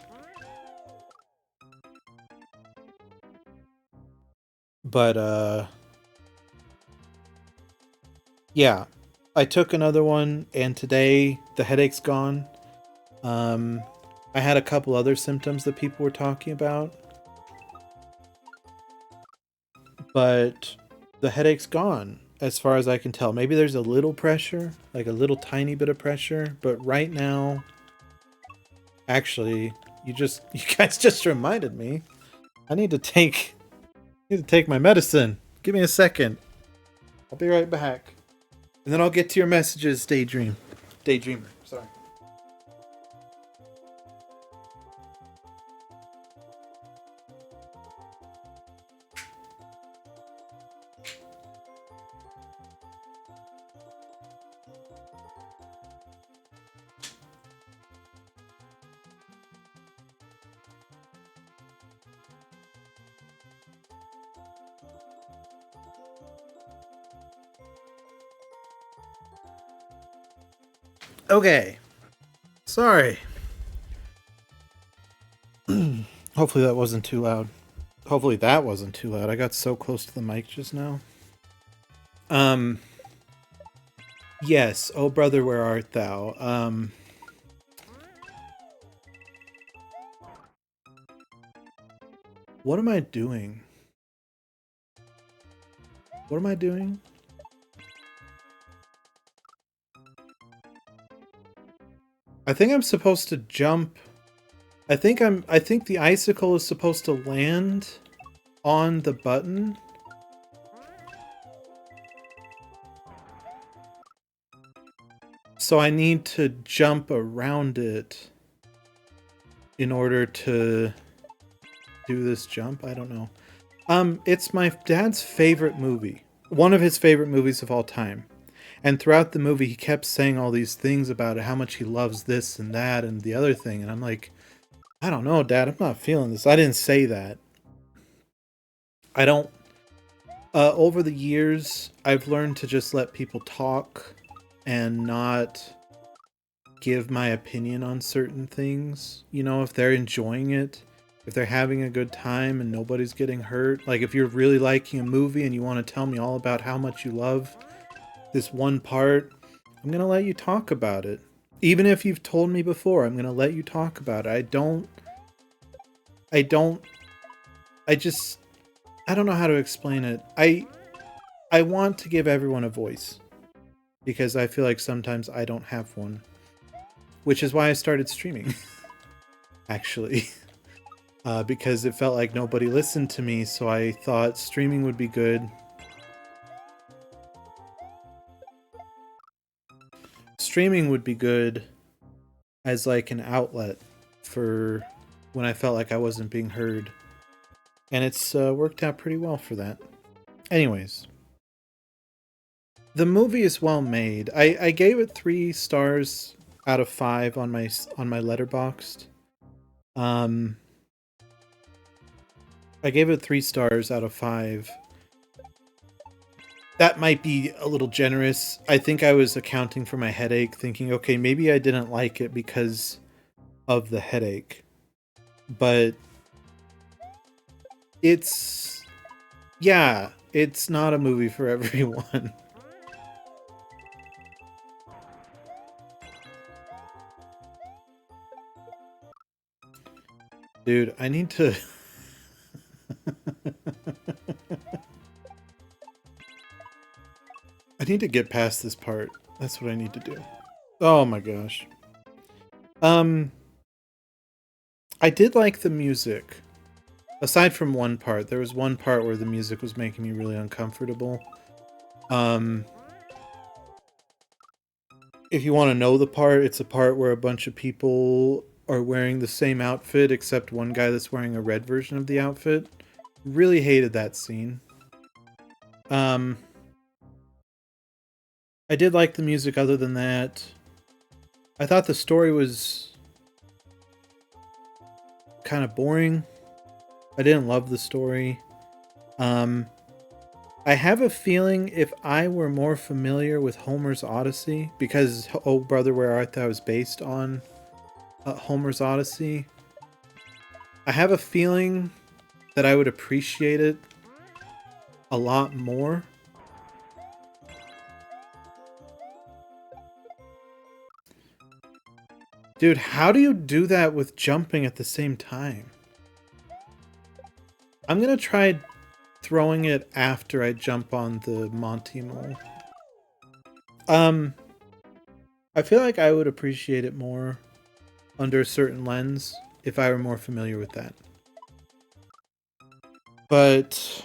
But, yeah. I took another one, and today the headache's gone. I had a couple other symptoms that people were talking about, but the headache's gone as far as I can tell. Maybe there's a little pressure, like a little tiny bit of pressure, but right now, actually, you guys just reminded me. I need to take my medicine. Give me a second. I'll be right back. And then I'll get to your messages, Daydreamer. Sorry. Okay. Sorry. Hopefully that wasn't too loud. Hopefully that wasn't too loud. I got so close to the mic just now. Yes. Oh brother, where art thou? What am I doing? What am I doing? I think I'm supposed to jump. I think the icicle is supposed to land on the button. So I need to jump around it in order to do this jump. I don't know. It's my dad's favorite movie. One of his favorite movies of all time. And throughout the movie, he kept saying all these things about it, how much he loves this and that and the other thing. And I'm like, I don't know, Dad. I'm not feeling this. I didn't say that. I don't. Over the years, I've learned to just let people talk and not give my opinion on certain things. You know, if they're enjoying it, if they're having a good time and nobody's getting hurt. Like if you're really liking a movie and you want to tell me all about how much you love this one part, I'm going to let you talk about it. Even if you've told me before, I'm going to let you talk about it. I don't know how to explain it. I want to give everyone a voice because I feel like sometimes I don't have one, which is why I started streaming. Actually, because it felt like nobody listened to me, so I thought streaming would be good. Streaming would be good as like an outlet for when I felt like I wasn't being heard. And it's worked out pretty well for that. Anyways, the movie is well made. I gave it 3 stars out of 5 on my Letterboxd. I gave it 3 stars out of 5. That might be a little generous. I think I was accounting for my headache, thinking, okay, maybe I didn't like it because of the headache. But it's, yeah, it's not a movie for everyone. Dude, I need to... I need to get past this part. That's what I need to do. Oh my gosh. I did like the music. Aside from one part, there was one part where the music was making me really uncomfortable. If you want to know the part, it's a part where a bunch of people are wearing the same outfit except one guy that's wearing a red version of the outfit. Really hated that scene. I did like the music other than that. I thought the story was kind of boring. I didn't love the story. I have a feeling if I were more familiar with Homer's Odyssey, because Oh Brother Where Art Thou is based on Homer's Odyssey, I have a feeling that I would appreciate it a lot more. Dude, how do you do that with jumping at the same time? I'm gonna try throwing it after I jump on the Monty Mole. I feel like I would appreciate it more under a certain lens if I were more familiar with that. But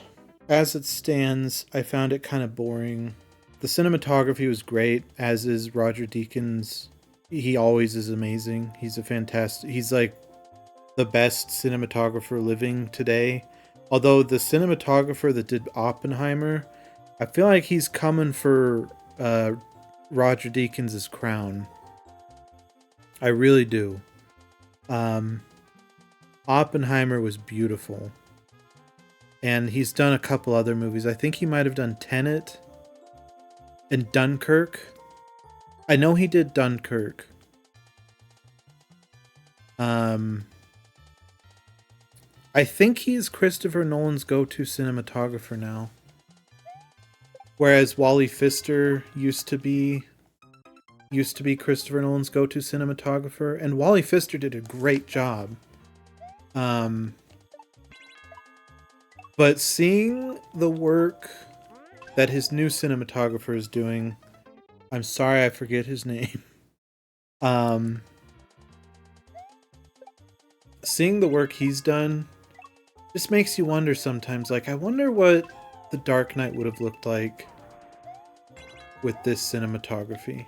as it stands, I found it kind of boring. The cinematography was great, as is Roger Deakins. He always is amazing. He's a fantastic... He's like the best cinematographer living today. Although the cinematographer that did Oppenheimer, I feel like he's coming for Roger Deakins' crown. I really do. Oppenheimer was beautiful. And he's done a couple other movies. I think he might have done Tenet and Dunkirk. I know he did Dunkirk. I think he's Christopher Nolan's go-to cinematographer now. Whereas Wally Pfister used to be Christopher Nolan's go-to cinematographer, and Wally Pfister did a great job. But seeing the work that his new cinematographer is doing, I'm sorry I forget his name. Seeing the work he's done just makes you wonder sometimes, like, I wonder what The Dark Knight would have looked like with this cinematography.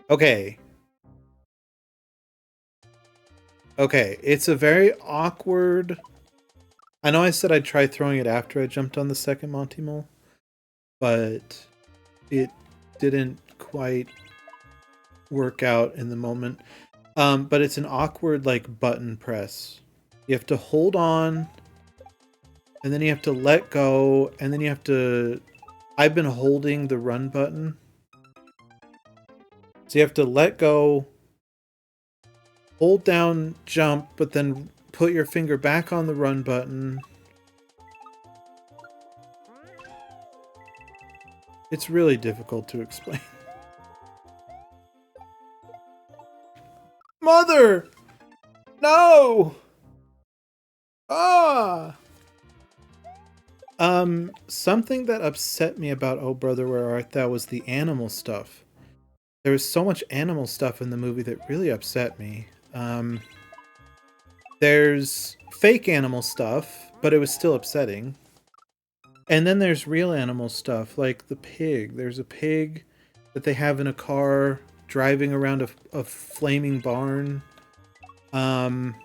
Okay. Okay, it's a very awkward... I know I said I'd try throwing it after I jumped on the second Monty Mole, but it didn't quite work out in the moment. But it's an awkward, like, button press. You have to hold on, and then you have to let go, and then you have to... I've been holding the run button. So you have to let go, hold down, jump, but then put your finger back on the run button. It's really difficult to explain. Mother! No! Ah! Something that upset me about Oh Brother Where Art Thou was the animal stuff. There was so much animal stuff in the movie that really upset me. There's fake animal stuff, but it was still upsetting. And then there's real animal stuff, like the pig. There's a pig that they have in a car driving around a flaming barn. That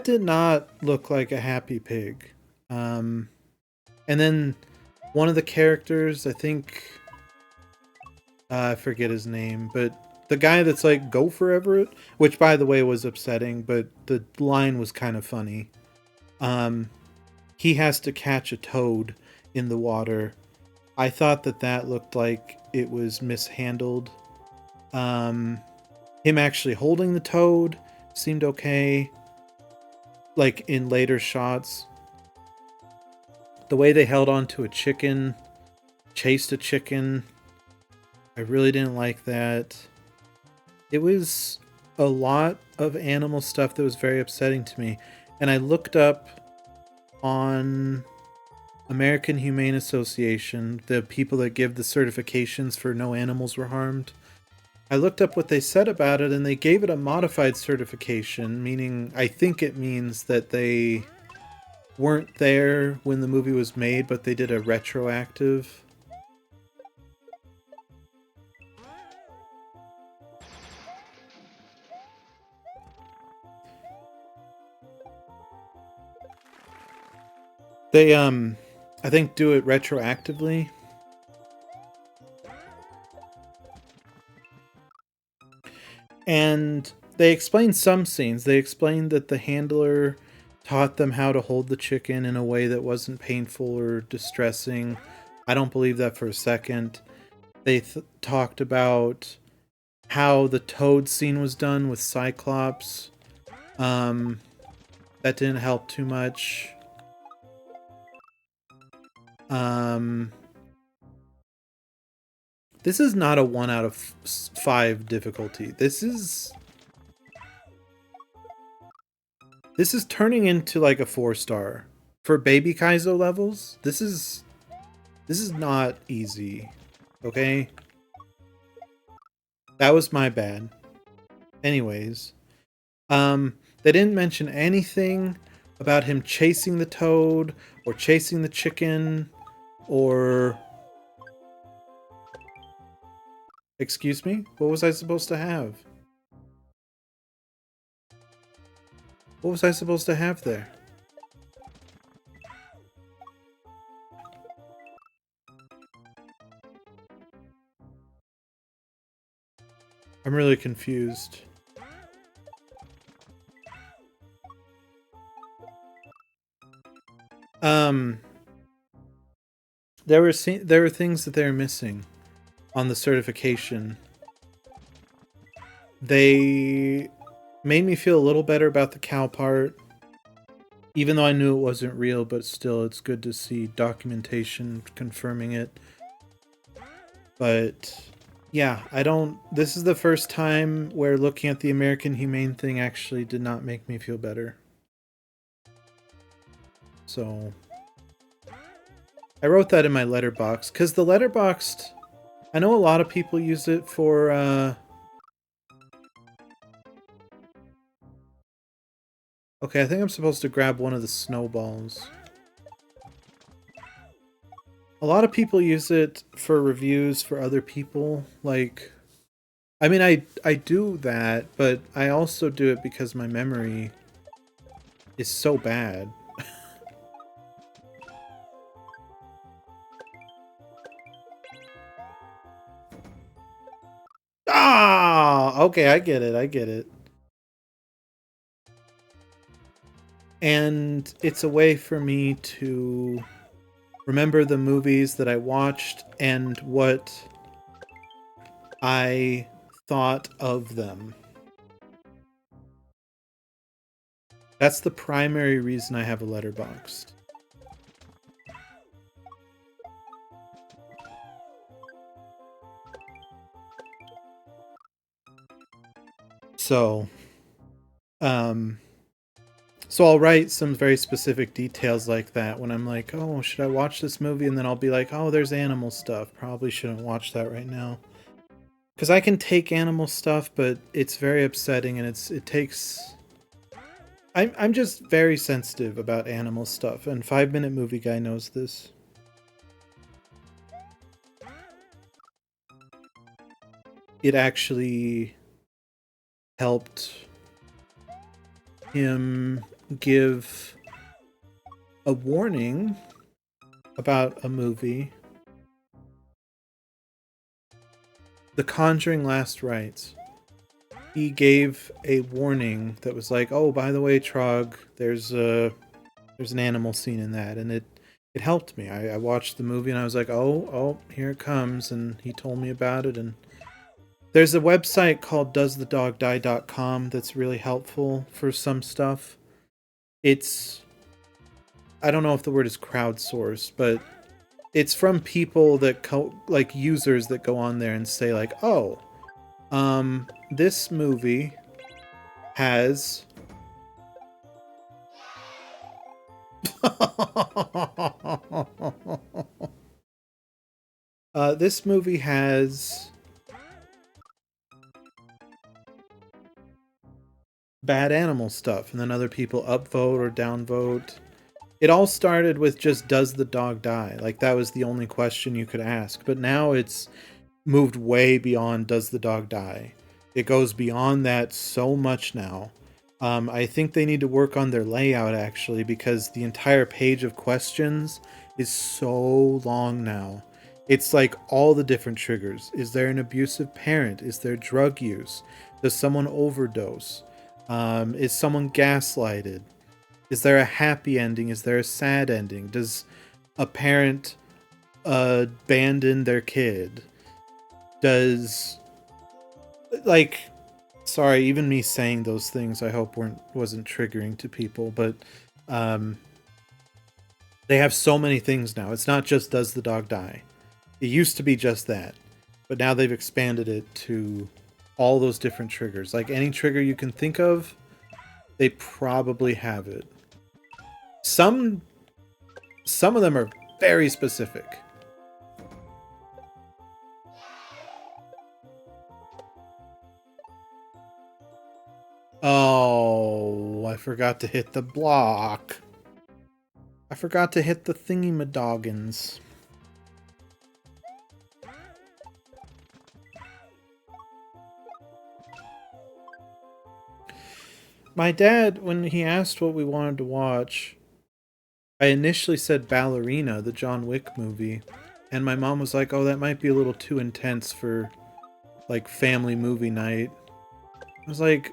did not look like a happy pig. And then one of the characters, I think... I forget his name, but the guy that's like, go for Everett, which by the way was upsetting, but the line was kind of funny. Um, he has to catch a toad in the water. I thought that looked like it was mishandled. Um, him actually holding the toad seemed okay. Like in later shots, the way they held on to a chicken, chased a chicken, I really didn't like that. It was a lot of animal stuff that was very upsetting to me. And I looked up on American Humane Association, the people that give the certifications for no animals were harmed. I looked up what they said about it, and they gave it a modified certification, meaning I think it means that they weren't there when the movie was made, but they did a retroactive. They I think do it retroactively. And they explained some scenes. They explained that the handler taught them how to hold the chicken in a way that wasn't painful or distressing. I don't believe that for a second. They talked about how the toad scene was done with Cyclops. That didn't help too much. This is not a 1 out of 5 difficulty. This is turning into like a 4-star for baby Kaizo levels. This is not easy. Okay? That was my bad. Anyways, they didn't mention anything about him chasing the toad or chasing the chicken or... Excuse me? What was I supposed to have? What was I supposed to have there? I'm really confused. There were things that they were missing on the certification. They made me feel a little better about the cow part, even though I knew it wasn't real, but still it's good to see documentation confirming it. But yeah, this is the first time where looking at the American Humane thing actually did not make me feel better. So I wrote that in my letterbox, because the letterboxed, I know a lot of people use it for okay, I think I'm supposed to grab one of the snowballs. A lot of people use it for reviews for other people. Like, I mean, I do that, but I also do it because my memory is so bad. Ah, okay, I get it. And it's a way for me to remember the movies that I watched and what I thought of them. That's the primary reason I have a letterboxd. So, so I'll write some very specific details like that when I'm like, oh, should I watch this movie? And then I'll be like, oh, there's animal stuff. Probably shouldn't watch that right now. Because I can take animal stuff, but it's very upsetting and it takes... I'm just very sensitive about animal stuff, and 5 Minute Movie Guy knows this. It actually helped him give a warning about a movie. The Conjuring Last Rites. He gave a warning that was like, oh, by the way, Trog, there's a There's an animal scene in that, and it helped me. I watched the movie and I was like, oh, here it comes, and he told me about it. And there's a website called doesthedogdie.com that's really helpful for some stuff. It's, I don't know if the word is crowdsourced, but it's from people that like users that go on there and say like, oh, this movie has this movie has bad animal stuff, and then other people upvote or downvote. It all started with just, does the dog die? Like, that was the only question you could ask. But now it's moved way beyond, does the dog die? It goes beyond that so much now. I think they need to work on their layout, actually, because the entire page of questions is so long now. It's like all the different triggers. Is there an abusive parent? Is there drug use? Does someone overdose? Is someone gaslighted? Is there a happy ending? Is there a sad ending? Does a parent abandon their kid? Does, like, sorry, even me saying those things I hope wasn't triggering to people, but they have so many things now. It's not just, does the dog die? It used to be just that, but now they've expanded it to all those different triggers. Like, any trigger you can think of, they probably have it. Some of them are very specific. Oh, I forgot to hit the block. I forgot to hit the thingy-madoggins. My dad, when he asked what we wanted to watch, I initially said Ballerina, the John Wick movie. And my mom was like, oh, that might be a little too intense for, like, family movie night. I was like,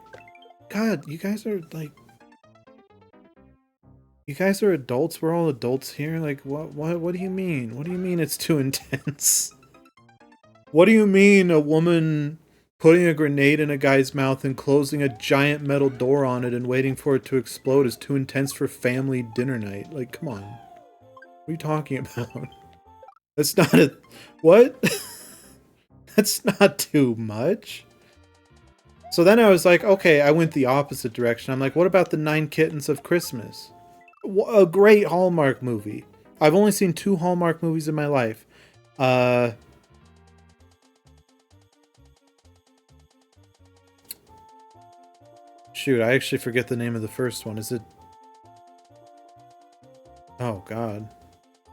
God, you guys are, like... You guys are adults? We're all adults here? Like, what do you mean? What do you mean it's too intense? What do you mean a woman putting a grenade in a guy's mouth and closing a giant metal door on it and waiting for it to explode is too intense for family dinner night? Like, come on. What are you talking about? That's not a... What? That's not too much. So then I was like, okay, I went the opposite direction. I'm like, what about the 9 Kittens of Christmas? A great Hallmark movie. I've only seen 2 Hallmark movies in my life. Shoot, I actually forget the name of the first one. Is it... Oh, God.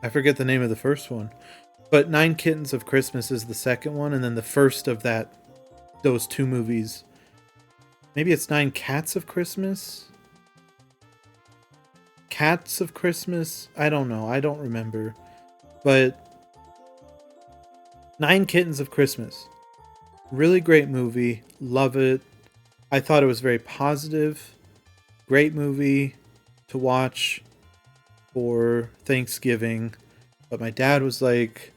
I forget the name of the first one. But 9 Kittens of Christmas is the second one, and then the first of those 2 movies. Maybe it's 9 Cats of Christmas? Cats of Christmas? I don't know. I don't remember. But 9 Kittens of Christmas. Really great movie. Love it. I thought it was very positive. Great movie to watch for Thanksgiving. But my dad was like,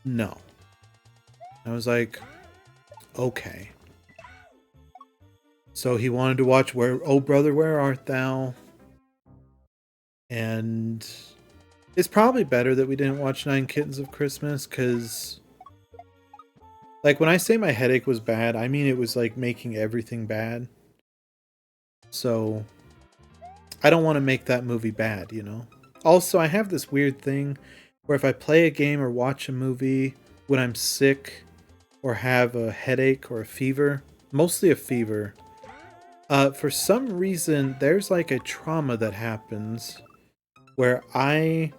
no. I was like, okay. So he wanted to watch Oh Brother, Where Art Thou? And it's probably better that we didn't watch 9 Kittens of Christmas, because, like, when I say my headache was bad, I mean it was, like, making everything bad. So, I don't want to make that movie bad, you know? Also, I have this weird thing where if I play a game or watch a movie when I'm sick or have a headache or a fever, mostly a fever, for some reason, there's, like, a trauma that happens where I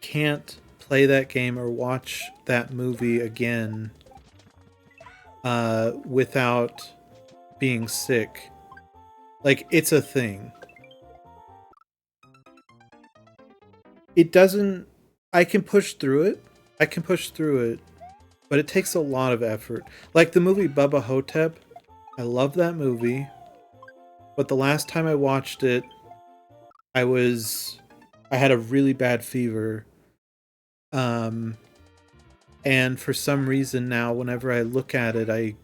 can't play that game or watch that movie again without being sick. Like, it's a thing. It doesn't... I can push through it. But it takes a lot of effort. Like the movie Bubba Hotep. I love that movie. but the last time I watched it, I was I had a really bad fever. Um and for some reason now whenever I look at it, I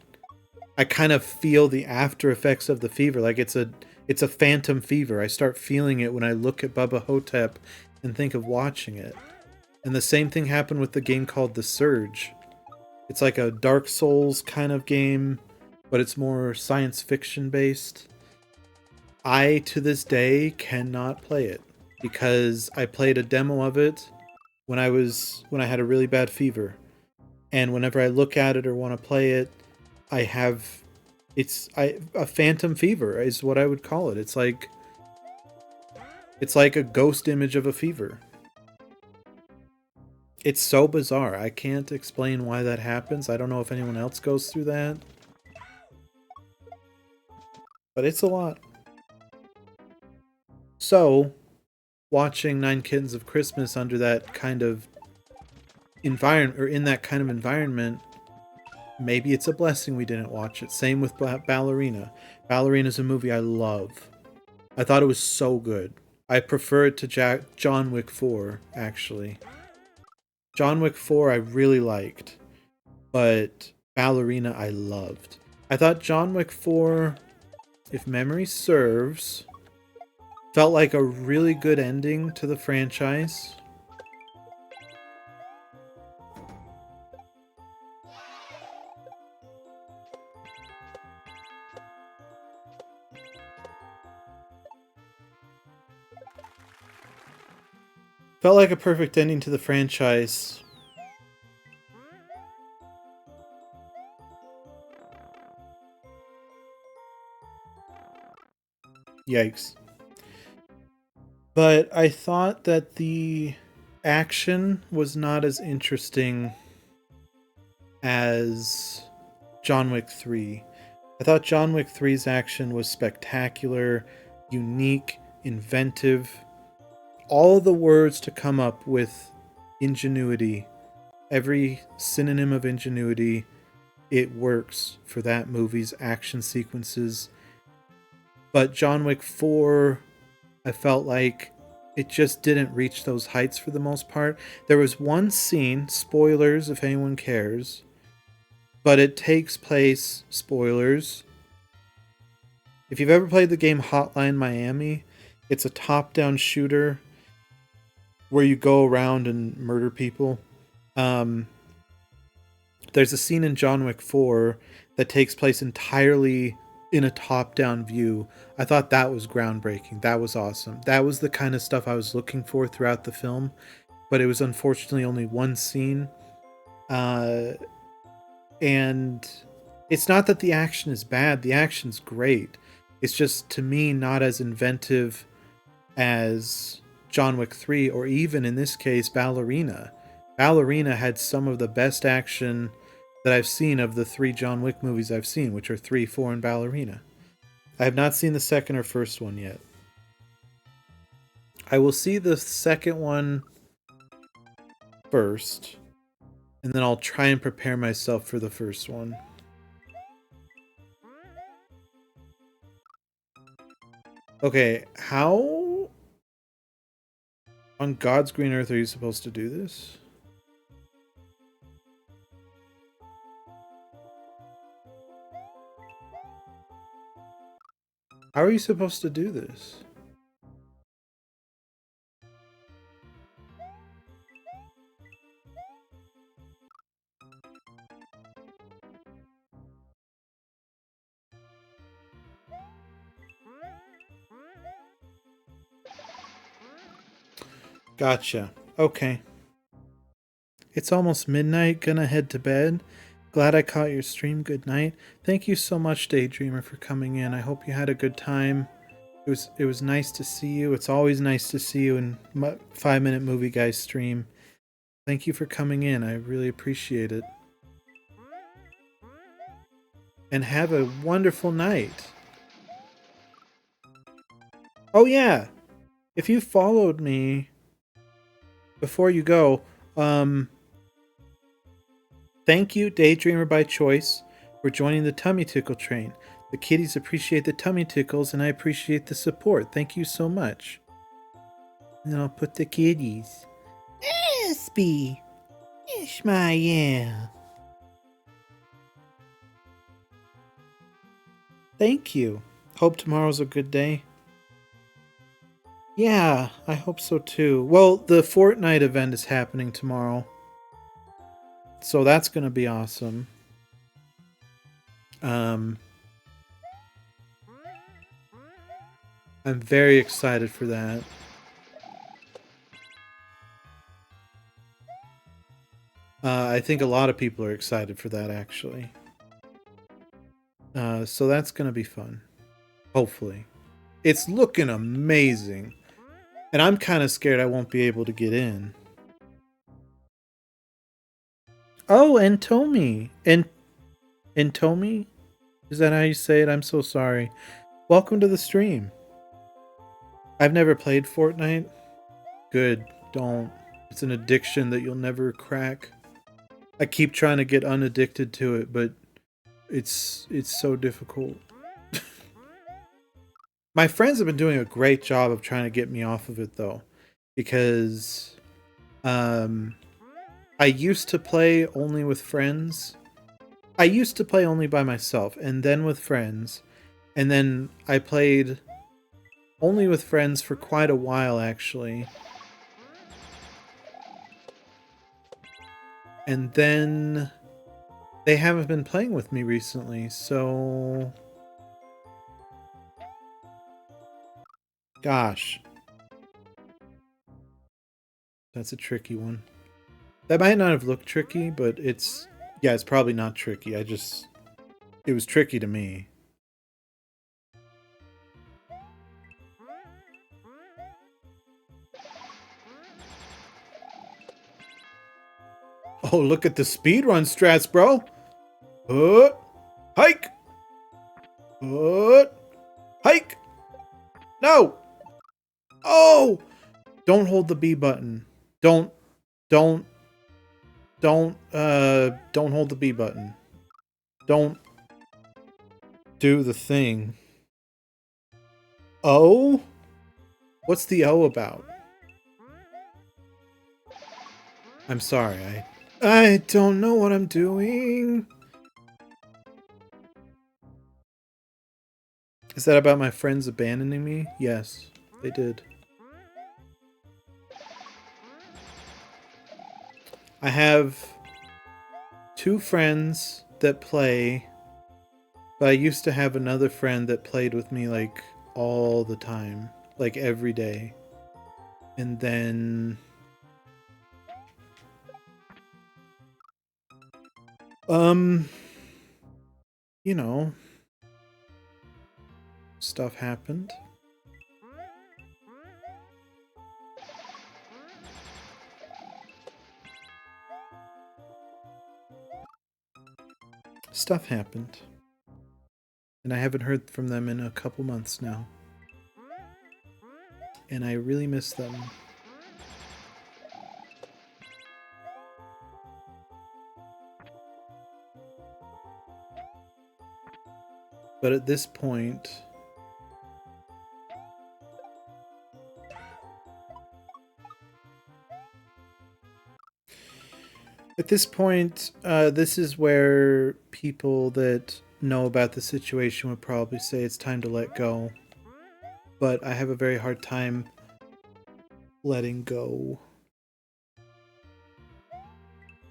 kind of feel the after effects of the fever. Like it's a phantom fever. I start feeling it when I look at Bubba Hotep and think of watching it. And the same thing happened with the game called The Surge. It's like a Dark Souls kind of game, but it's more science fiction based. I to this day cannot play it because I played a demo of it when I had a really bad fever. And whenever I look at it or want to play it, I have a phantom fever is what I would call it. It's like a ghost image of a fever. It's so bizarre. I can't explain why that happens. I don't know if anyone else goes through that. But it's a lot. So, watching Nine Kittens of Christmas under that kind of environment, or in that kind of environment, maybe it's a blessing we didn't watch it. Same with Ballerina. Ballerina's a movie I love. I thought it was so good. I prefer it to John Wick 4, actually. John Wick 4 I really liked, but Ballerina I loved. I thought John Wick 4, if memory serves, felt like a really good ending to the franchise. Felt like a perfect ending to the franchise. Yikes. But I thought that the action was not as interesting as John Wick 3. I thought John Wick 3's action was spectacular, unique, inventive. All the words to come up with ingenuity, every synonym of ingenuity, it works for that movie's action sequences. But John Wick 4, I felt like it just didn't reach those heights for the most part. There was one scene, spoilers if anyone cares, but it takes place, spoilers. If you've ever played the game Hotline Miami, it's a top-down shooter where you go around and murder people. Um, there's a scene in John Wick 4 that takes place entirely in a top-down view. I thought that was groundbreaking. That was awesome. That was the kind of stuff I was looking for throughout the film, but it was unfortunately only one scene. And it's not that the action is bad. The action's great. It's just, to me, not as inventive as John Wick 3, or even in this case, Ballerina. Ballerina had some of the best action that I've seen of the 3 John Wick movies I've seen, which are 3, 4, and Ballerina. I have not seen the second or first one yet. I will see the second one first, and then I'll try and prepare myself for the first one. Okay, how on God's green earth are you supposed to do this? How are you supposed to do this? Gotcha. Okay. It's almost midnight. Gonna head to bed. Glad I caught your stream. Good night. Thank you so much, Daydreamer, for coming in. I hope you had a good time. It was nice to see you. It's always nice to see you in 5-Minute Movie Guys stream. Thank you for coming in. I really appreciate it. And have a wonderful night. Oh yeah, if you followed me before you go, thank you, Daydreamer by Choice, for joining the Tummy Tickle train. The kitties appreciate the tummy tickles, and I appreciate the support. Thank you so much. And I'll put the kitties. Espy. Ishmael. Thank you. Hope tomorrow's a good day. Yeah, I hope so too. Well, the Fortnite event is happening tomorrow. So that's going to be awesome. I'm very excited for that. I think a lot of people are excited for that, actually. So that's going to be fun. Hopefully. It's looking amazing. And I'm kind of scared I won't be able to get in. Oh, and Tomi. And Tomi? Is that how you say it? I'm so sorry. Welcome to the stream. I've never played Fortnite. Good. Don't. It's an addiction that you'll never crack. I keep trying to get unaddicted to it, but it's so difficult. My friends have been doing a great job of trying to get me off of it, though, because I used to play only with friends. I used to play only by myself, and then with friends, and then I played only with friends for quite a while, actually. And then they haven't been playing with me recently, so... Gosh. That's a tricky one. That might not have looked tricky, but it's... Yeah, it's probably not tricky. It was tricky to me. Oh, look at the speedrun strats, bro! Hike! Hike! No! Oh! Don't hold the B button. Don't hold the B button. Don't do the thing. O? What's the O about? I'm sorry, I don't know what I'm doing. Is that about my friends abandoning me? Yes, they did. I have 2 friends that play, but I used to have another friend that played with me like all the time, like every day. And then you know, stuff happened. Stuff happened. And I haven't heard from them in a couple months now. And I really miss them. But at this point... At this point, this is where people that know about the situation would probably say it's time to let go. But I have a very hard time letting go.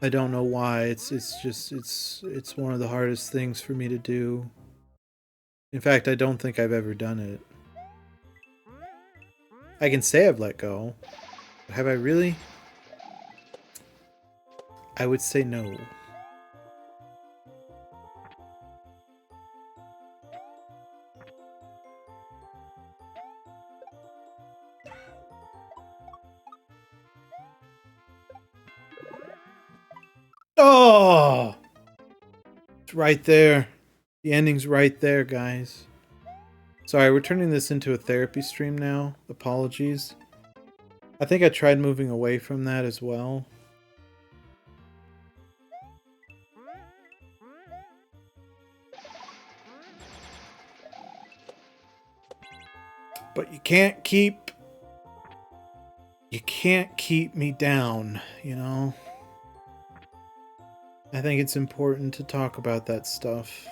I don't know why. It's one of the hardest things for me to do. In fact, I don't think I've ever done it. I can say I've let go. But have I really? I would say no. Oh! It's right there. The ending's right there, guys. Sorry, we're turning this into a therapy stream now. Apologies. I think I tried moving away from that as well. But you can't keep me down, you know? I think it's important to talk about that stuff.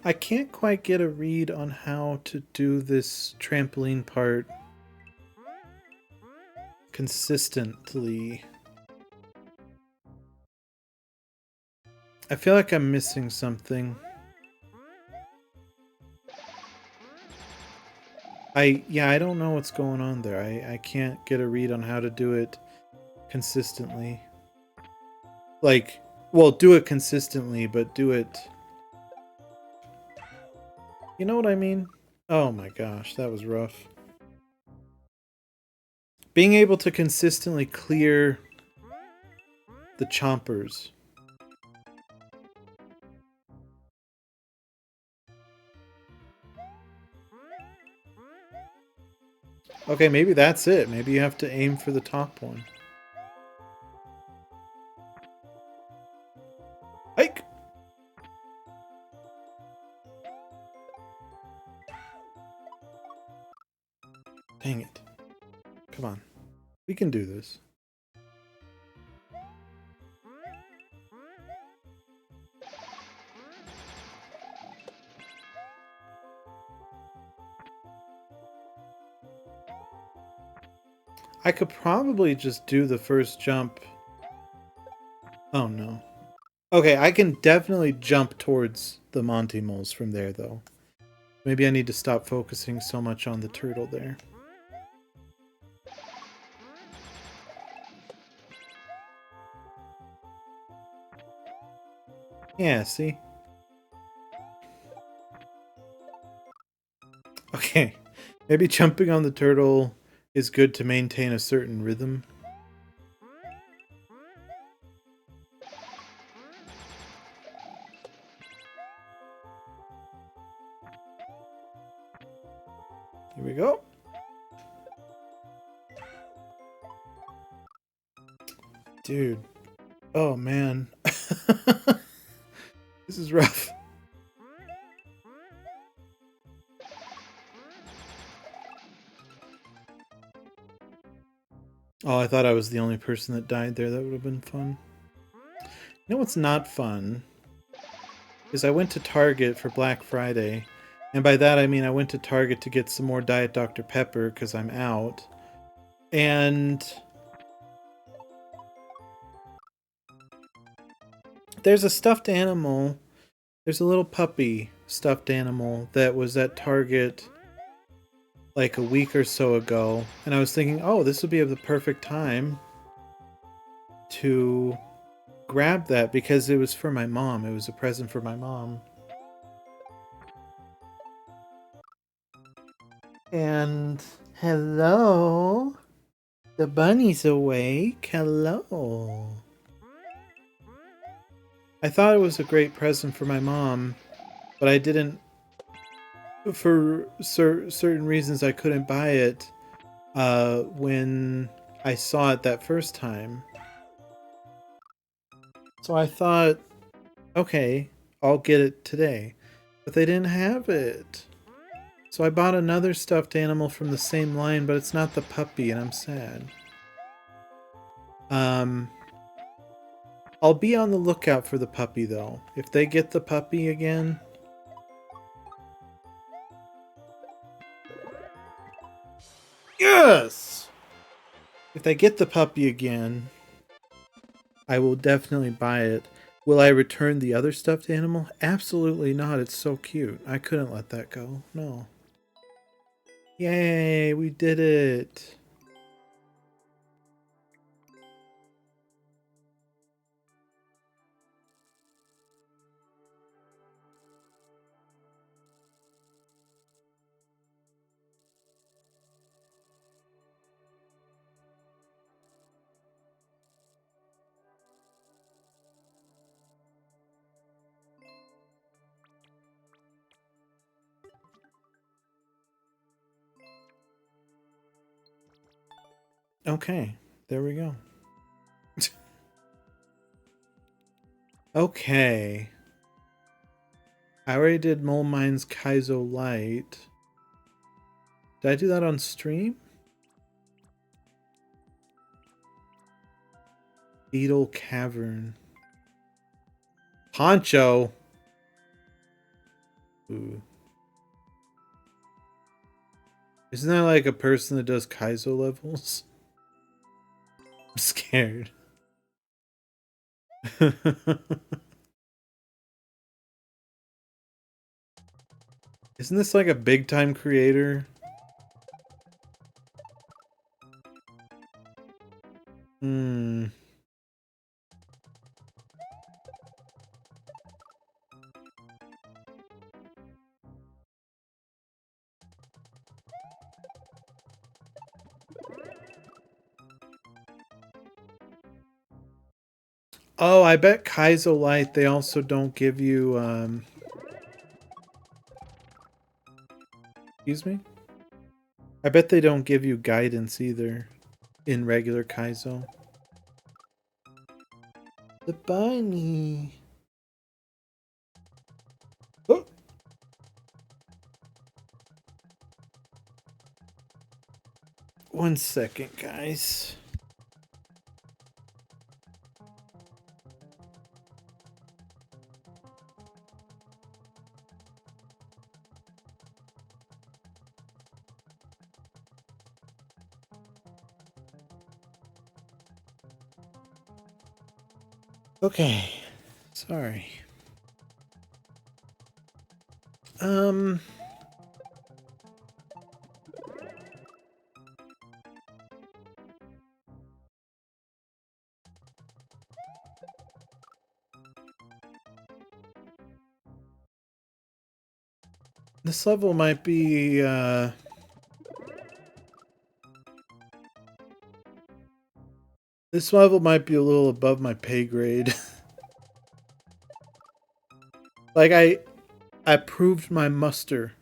I can't quite get a read on how to do this trampoline part consistently. I feel like I'm missing something. I don't know what's going on there. I can't get a read on how to do it consistently. Like, well, do it consistently, but do it... You know what I mean? Oh my gosh, that was rough. Being able to consistently clear the chompers. Okay, maybe that's it. Maybe you have to aim for the top one. Hike! Dang it. Come on. We can do this. I could probably just do the first jump. Oh no. Okay, I can definitely jump towards the Monty moles from there though. Maybe I need to stop focusing so much on the turtle there. Yeah, see? Okay. Maybe jumping on the turtle is good to maintain a certain rhythm. Here we go. Dude. Oh man. This is rough. Oh, I thought I was the only person that died there. That would have been fun. You know what's not fun? Is I went to Target for Black Friday. And by that I mean I went to Target to get some more Diet Dr. Pepper because I'm out. And there's a stuffed animal. There's a little puppy stuffed animal that was at Target like a week or so ago. And I was thinking, oh, this would be the perfect time to grab that because it was for my mom. It was a present for my mom. And hello. The bunny's awake. Hello. I thought it was a great present for my mom, but I didn't. For certain reasons, I couldn't buy it when I saw it that first time. So I thought, okay, I'll get it today. But they didn't have it. So I bought another stuffed animal from the same line, but it's not the puppy, and I'm sad. I'll be on the lookout for the puppy, though. If they get the puppy again... Yes! If they get the puppy again, I will definitely buy it. Will I return the other stuffed animal? Absolutely not. It's so cute. I couldn't let that go. No. Yay, we did it. Okay, there we go. Okay. I already did Mole Mine's Kaizo Light. Did I do that on stream? Beetle Cavern. Poncho. Ooh. Isn't that like a person that does Kaizo levels? I'm scared. Isn't this like a big time creator? Hmm. Oh, I bet Kaizo Light, they also don't give you, excuse me? I bet they don't give you guidance either in regular Kaizo. The bunny. Oh. One second, guys. Okay. Sorry. This level might be, this level might be a little above my pay grade. Like, I proved my muster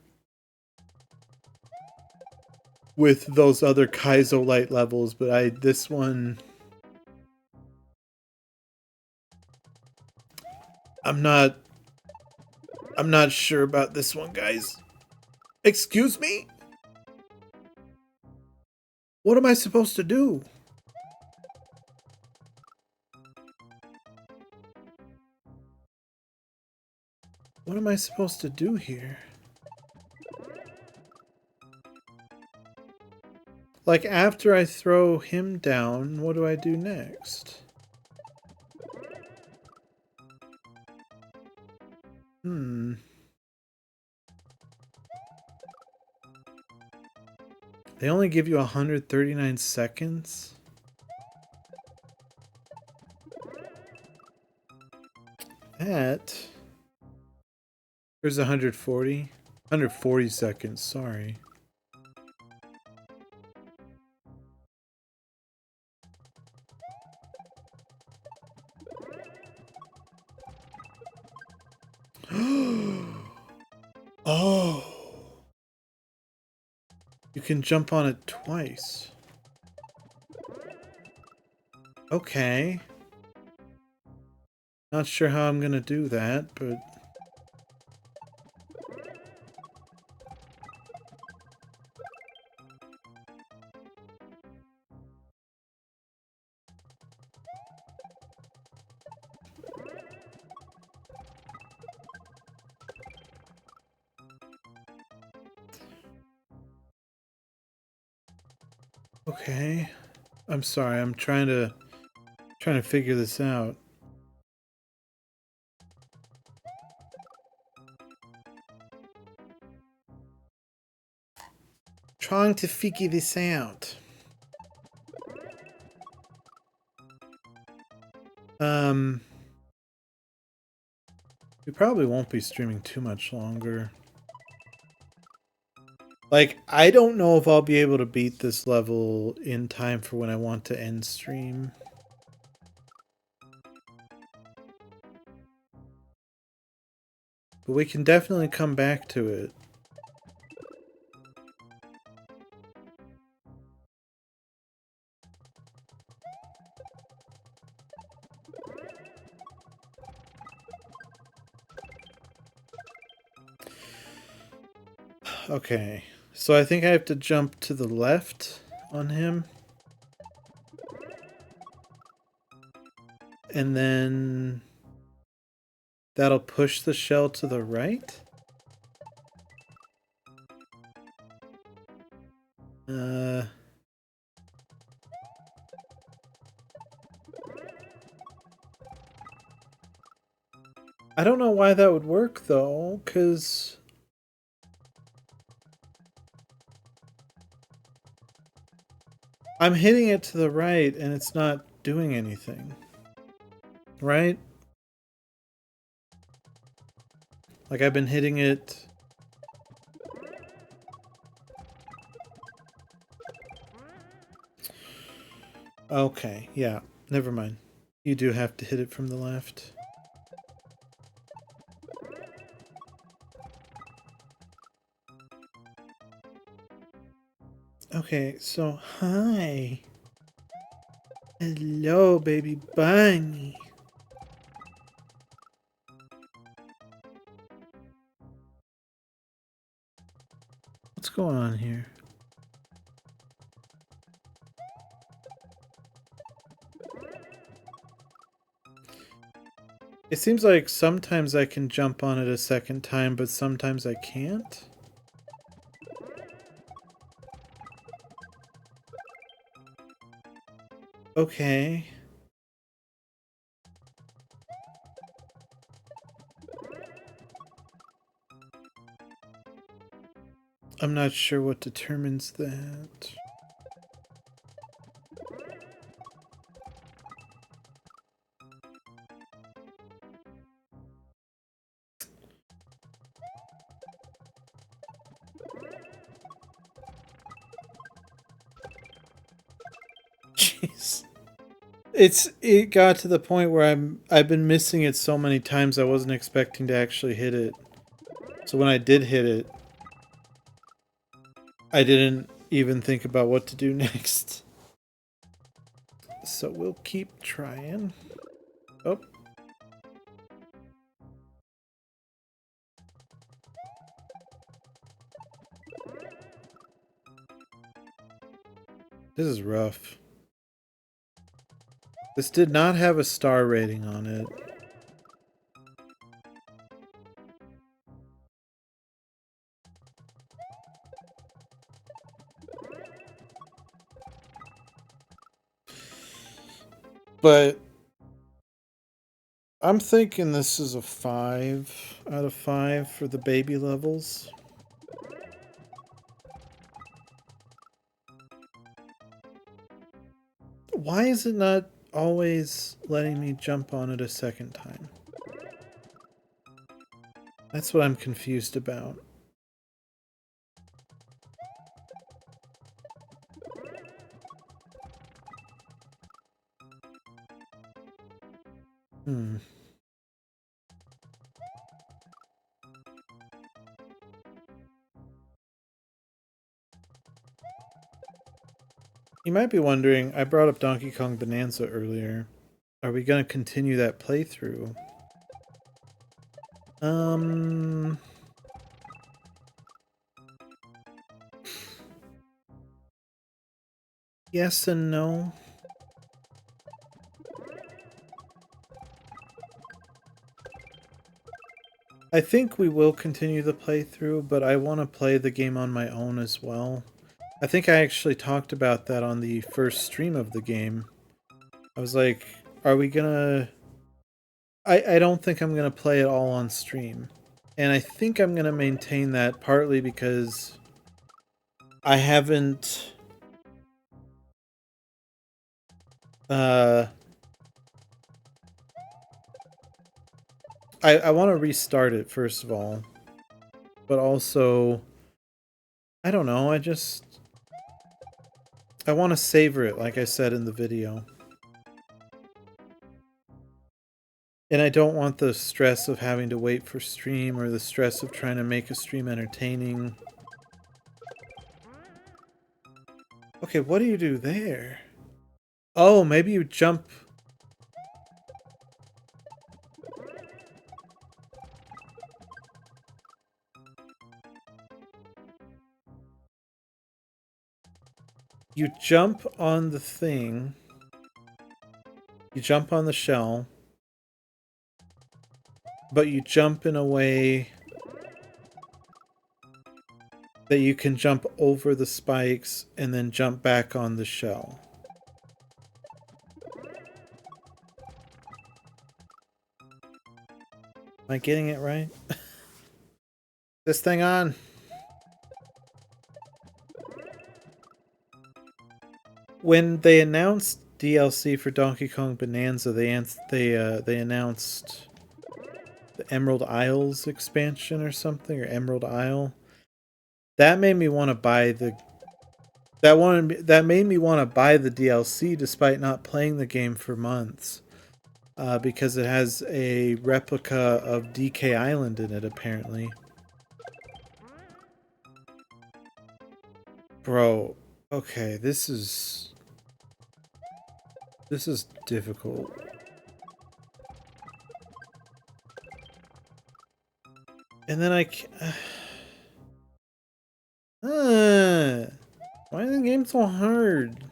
with those other Kaizo Light levels, but this one... I'm not sure about this one, guys. Excuse me? What am I supposed to do? What am I supposed to do here? Like, after I throw him down, what do I do next? They only give you 139 seconds? That... There's 140. 140 seconds, sorry. Oh. You can jump on it twice. Okay. Not sure how I'm gonna do that, but... Okay. I'm sorry, I'm trying to figure this out. Trying to figure this out. We probably won't be streaming too much longer. Like, I don't know if I'll be able to beat this level in time for when I want to end stream. But we can definitely come back to it. Okay. So I think I have to jump to the left on him. And then that'll push the shell to the right. I don't know why that would work though, because I'm hitting it to the right and it's not doing anything. Right? Like I've been hitting it. Okay, yeah. Never mind. You do have to hit it from the left. Okay, so hi. Hello, baby bunny. What's going on here? It seems like sometimes I can jump on it a second time, but sometimes I can't. Okay. I'm not sure what determines that. Jeez. It got to the point where I've been missing it so many times I wasn't expecting to actually hit it. So when I did hit it, I didn't even think about what to do next. So we'll keep trying. Oh. This is rough. This did not have a star rating on it. But I'm thinking this is a 5 out of 5 for the baby levels. Why is it not always letting me jump on it a second time? That's what I'm confused about. Hmm. You might be wondering, I brought up Donkey Kong Bonanza earlier. Are we going to continue that playthrough? Yes and no. I think we will continue the playthrough, but I want to play the game on my own as well. I think I actually talked about that on the first stream of the game. I was like, are we gonna... I don't think I'm gonna play it all on stream. And I think I'm gonna maintain that partly because I haven't... I want to restart it, first of all. But also... I don't know, I want to savor it, like I said in the video. And I don't want the stress of having to wait for stream or the stress of trying to make a stream entertaining. Okay, what do you do there? Oh, maybe you jump... You jump on the thing. You jump on the shell. But you jump in a way that you can jump over the spikes and then jump back on the shell. Am I getting it right? This thing on. When they announced DLC for Donkey Kong Bonanza, they announced the Emerald Isles expansion or something, or Emerald Isle. That made me want to buy the that made me want to buy the DLC despite not playing the game for months. Because it has a replica of DK Island in it, apparently. Bro, okay, this is difficult. And then why is the game so hard?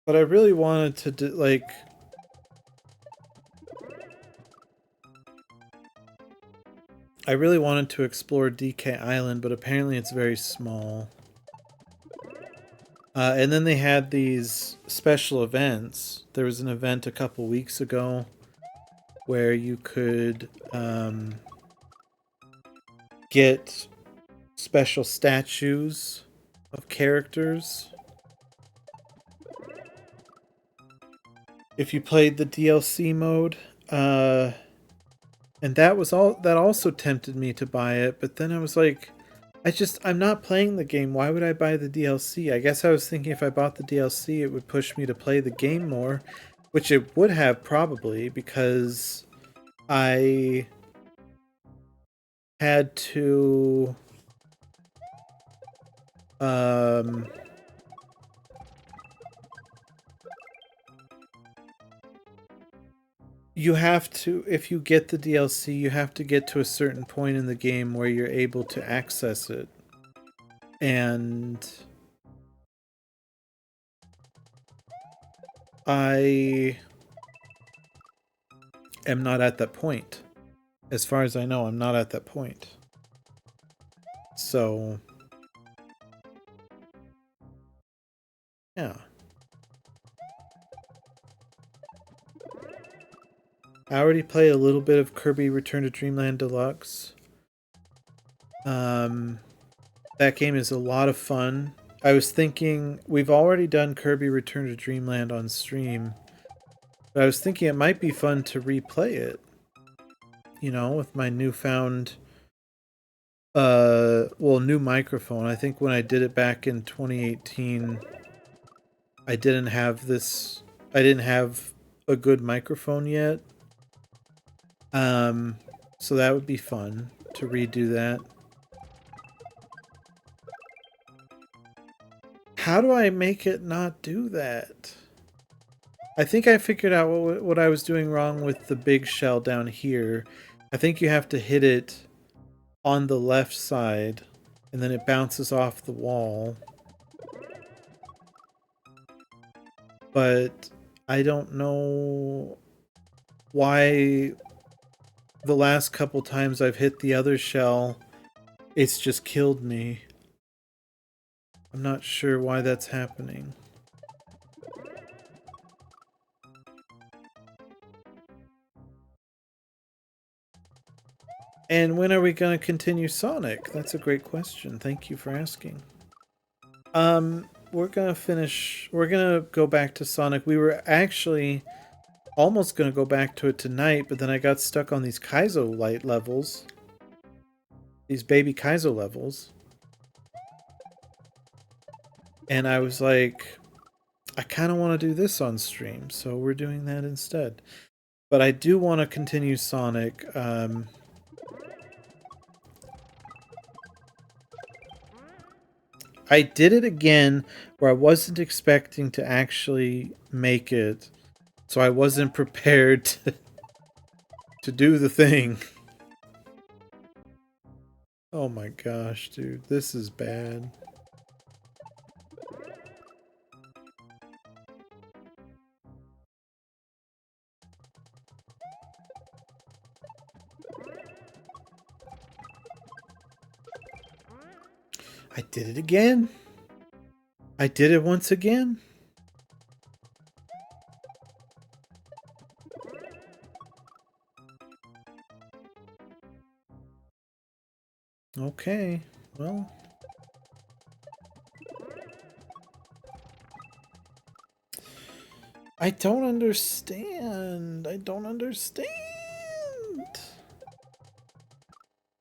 But I really wanted to do, like... I really wanted to explore DK Island, but apparently it's very small. And then they had these special events. There was an event a couple weeks ago where you could get special statues of characters if you played the DLC mode. And that also tempted me to buy it, but then I was like, I'm not playing the game. Why would I buy the DLC? I guess I was thinking if I bought the DLC, it would push me to play the game more, which it would have probably, because I had to you have to, if you get the DLC, you have to get to a certain point in the game where you're able to access it. And I am not at that point. As far as I know, I'm not at that point. So, yeah. I already played a little bit of Kirby Return to Dreamland Deluxe. That game is a lot of fun. I was thinking, we've already done Kirby Return to Dreamland on stream, but I was thinking it might be fun to replay it. You know, with my newfound, new microphone. I think when I did it back in 2018, I didn't have a good microphone yet. So that would be fun to redo that. How do I make it not do that? I think I figured out what I was doing wrong with the big shell down here. I think you have to hit it on the left side, and then it bounces off the wall. But I don't know why the last couple times I've hit the other shell, it's just killed me. I'm not sure why that's happening. And when are we going to continue Sonic? That's a great question. Thank you for asking. We're going to go back to Sonic. We were actually almost going to go back to it tonight, but then I got stuck on these Kaizo light levels. These baby Kaizo levels. And I was like, I kind of want to do this on stream, so we're doing that instead. But I do want to continue Sonic. I did it again where I wasn't expecting to actually make it. So I wasn't prepared to do the thing. Oh my gosh, dude. This is bad. I did it again. I did it once again. Okay, well. I don't understand. I don't understand.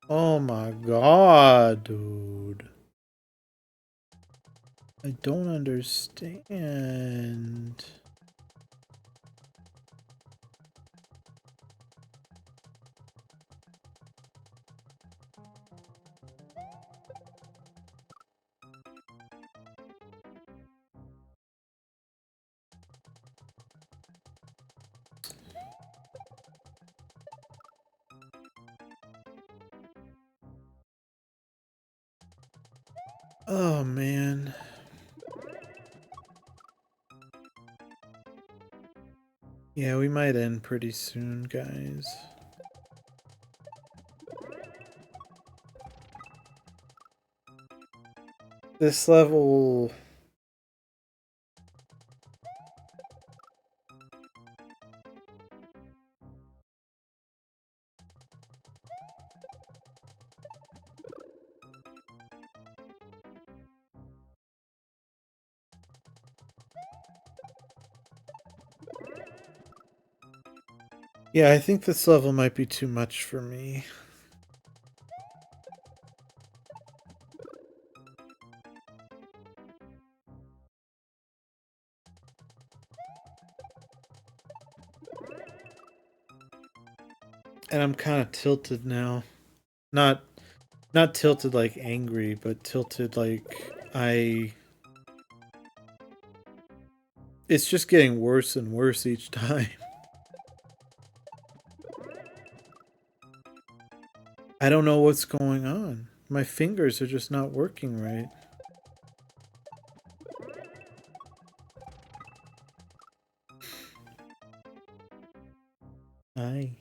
Oh my god, dude. I don't understand. Oh man. Yeah, we might end pretty soon, guys. This level... Yeah, I think this level might be too much for me. And I'm kind of tilted now. Not tilted like angry, but tilted like it's just getting worse and worse each time. I don't know what's going on. My fingers are just not working right. Aye.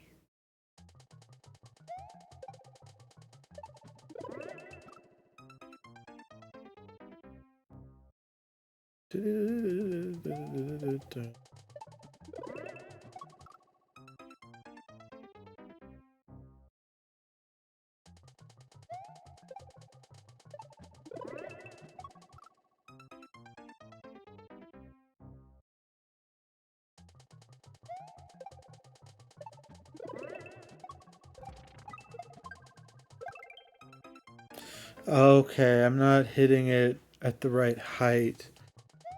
Okay, I'm not hitting it at the right height.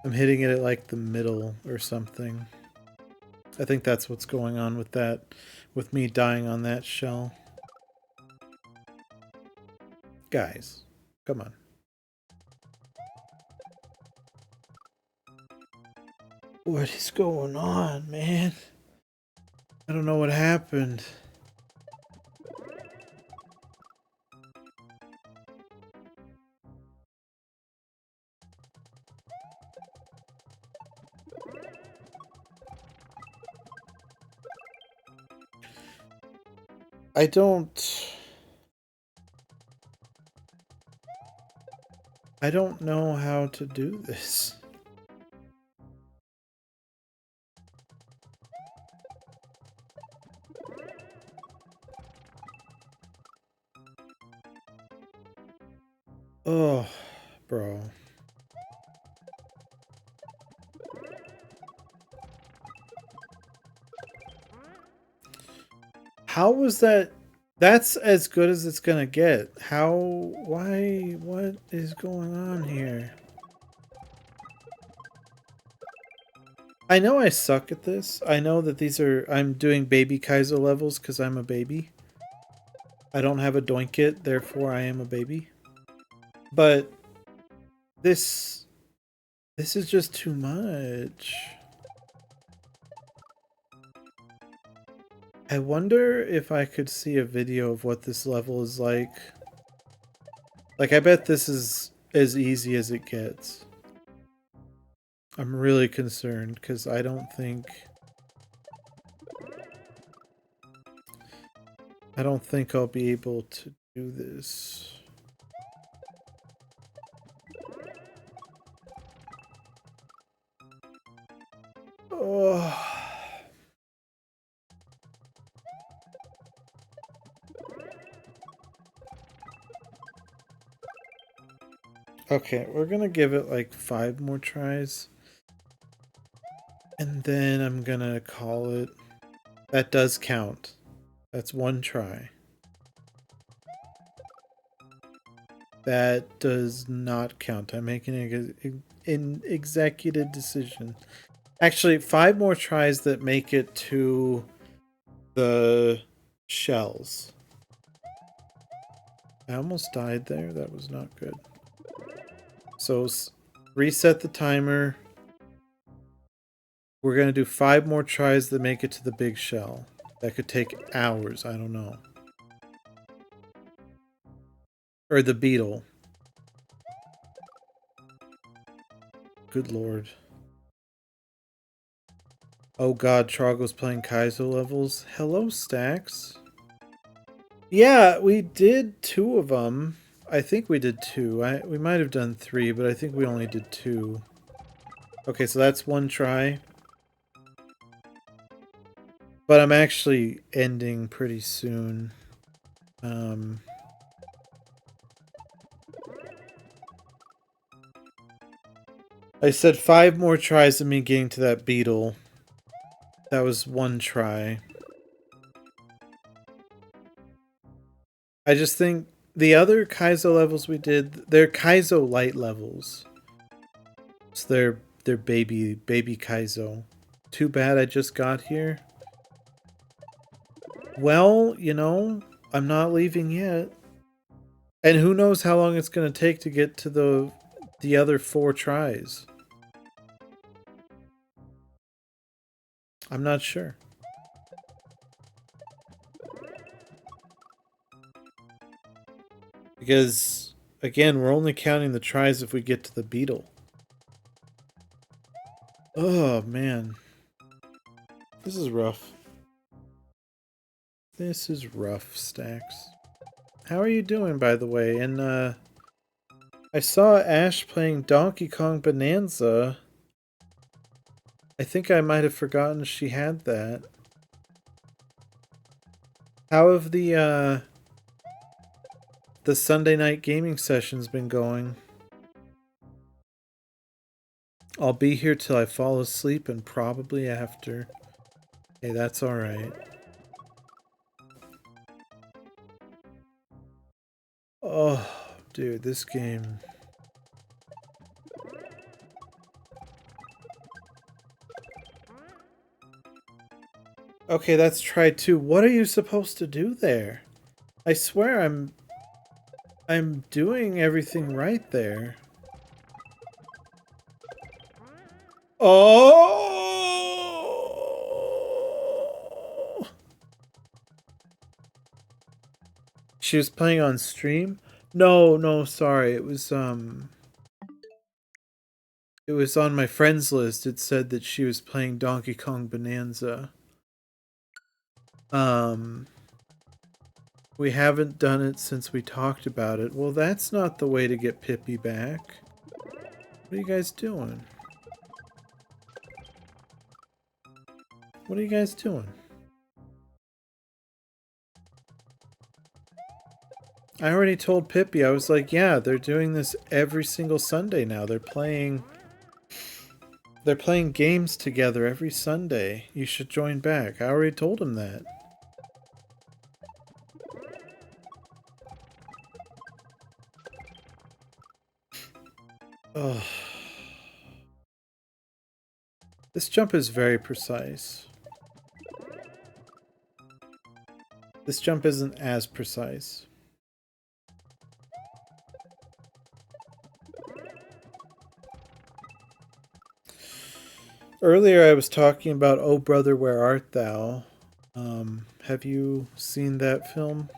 I'm hitting it at like the middle or something. I think that's what's going on with that, with me dying on that shell. Guys, come on. What is going on, man? I don't know what happened. I don't know how to do this. Oh, bro. How was that? That's as good as it's gonna get. How? Why? What is going on here? I know I suck at this. I know that these are... I'm doing baby Kaizo levels because I'm a baby. I don't have a doinkit, therefore I am a baby. But this is just too much. I wonder if I could see a video of what this level is like Like, I bet this is as easy as it gets. I'm really concerned because I don't think I'll be able to do this. Oh. Okay, we're gonna give it like 5 more tries. And then I'm gonna call it. That does count. That's 1 try. That does not count. I'm making an executive decision. Actually, 5 more tries that make it to the shells. I almost died there. That was not good. So reset the timer. We're going to do 5 more tries that make it to the big shell. That could take hours. I don't know. Or the beetle. Good lord. Oh god, Trogo's playing Kaizo levels. Hello, Stacks. Yeah, we did 2 of them. I think we did 2. We might have done 3, but I think we only did 2. Okay, so that's 1 try. But I'm actually ending pretty soon. I said 5 more tries of me getting to that beetle. That was 1 try. I just think the other Kaizo levels we did, they're Kaizo light levels. So they're baby Kaizo. Too bad I just got here. Well, you know, I'm not leaving yet. And who knows how long it's going to take to get to the other 4 tries. I'm not sure. Because, again, we're only counting the tries if we get to the beetle. Oh, man. This is rough. This is rough, Stacks. How are you doing, by the way? And, I saw Ash playing Donkey Kong Bonanza. I think I might have forgotten she had that. How have the Sunday night gaming sessions been going? I'll be here till I fall asleep and probably after. Hey, that's alright. Oh, dude, this game. Okay, that's try 2. What are you supposed to do there? I swear I'm doing everything right there. Oh! She was playing on stream? No, sorry. It was on my friends list. It said that she was playing Donkey Kong Bonanza. We haven't done it since we talked about it. Well, that's not the way to get Pippi back. What are you guys doing? What are you guys doing? I already told Pippi. I was like, yeah, they're doing this every single Sunday now. They're playing games together every Sunday. You should join back. I already told him that. Ugh. This jump is very precise. This jump isn't as precise. Earlier I was talking about Oh Brother, Where Art Thou? Have you seen that film?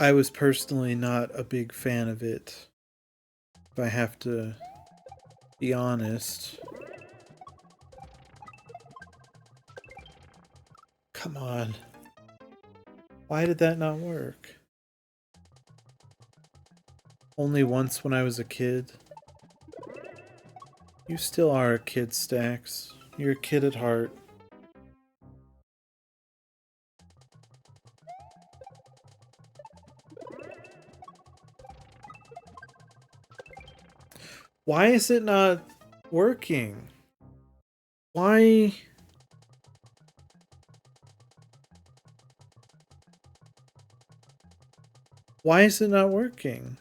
I was personally not a big fan of it, if I have to be honest. Come on. Why did that not work? Only once when I was a kid. You still are a kid, Stacks. You're a kid at heart. Why is it not working? Why? Why is it not working?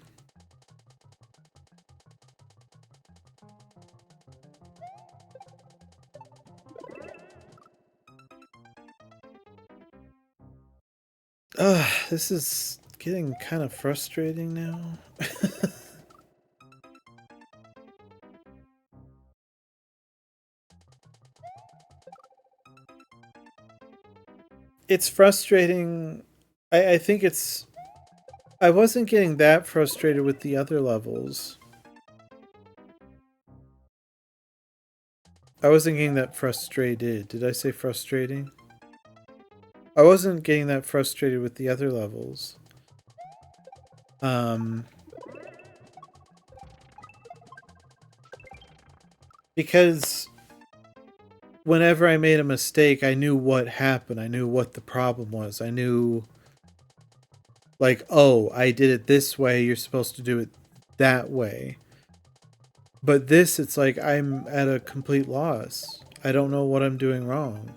Ugh, this is getting kind of frustrating now. It's frustrating. I think it's... I wasn't getting that frustrated with the other levels. I wasn't getting that frustrated. Did I say frustrating? I wasn't getting that frustrated with the other levels. Because whenever I made a mistake, I knew what happened. I knew what the problem was. I knew, like, oh, I did it this way. You're supposed to do it that way. But this, it's like I'm at a complete loss. I don't know what I'm doing wrong.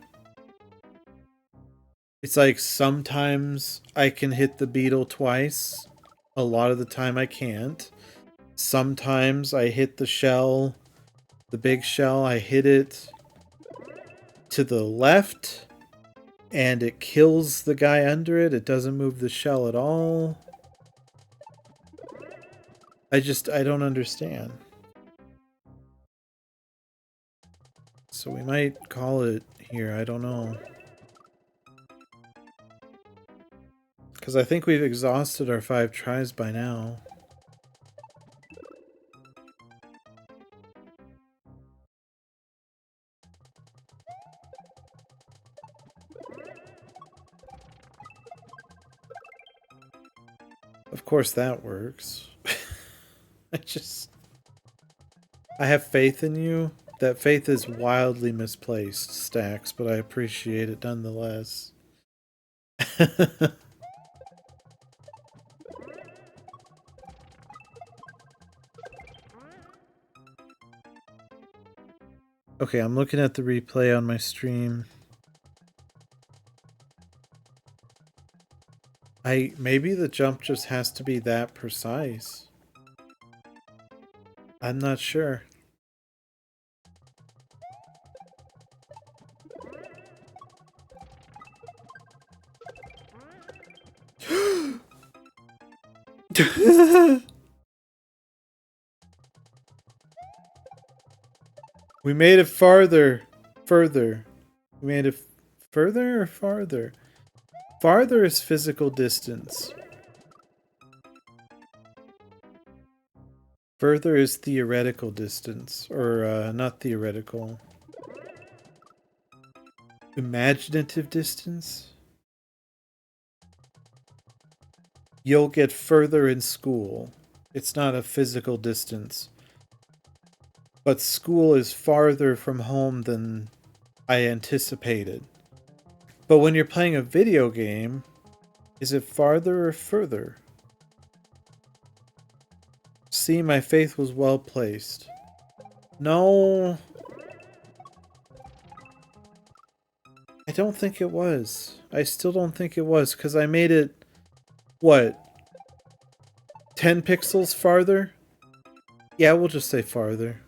It's like sometimes I can hit the beetle twice. A lot of the time I can't. Sometimes I hit the shell, the big shell, I hit it to the left and it kills the guy under it. It doesn't move the shell at all. I don't understand. So we might call it here. I don't know. Because I think we've exhausted our 5 tries by now. Of course that works. I have faith in you. That faith is wildly misplaced, Stacks, but I appreciate it nonetheless. Okay, I'm looking at the replay on my stream. Maybe the jump just has to be that precise. I'm not sure. We made it farther. Further. We made it further or farther? Farther is physical distance. Further is theoretical distance. Or, not theoretical. Imaginative distance? You'll get further in school. It's not a physical distance. But school is farther from home than I anticipated. But when you're playing a video game, is it farther or further? See, my faith was well placed. No. I don't think it was. I still don't think it was, because I made it, what, 10 pixels farther? Yeah, we'll just say farther.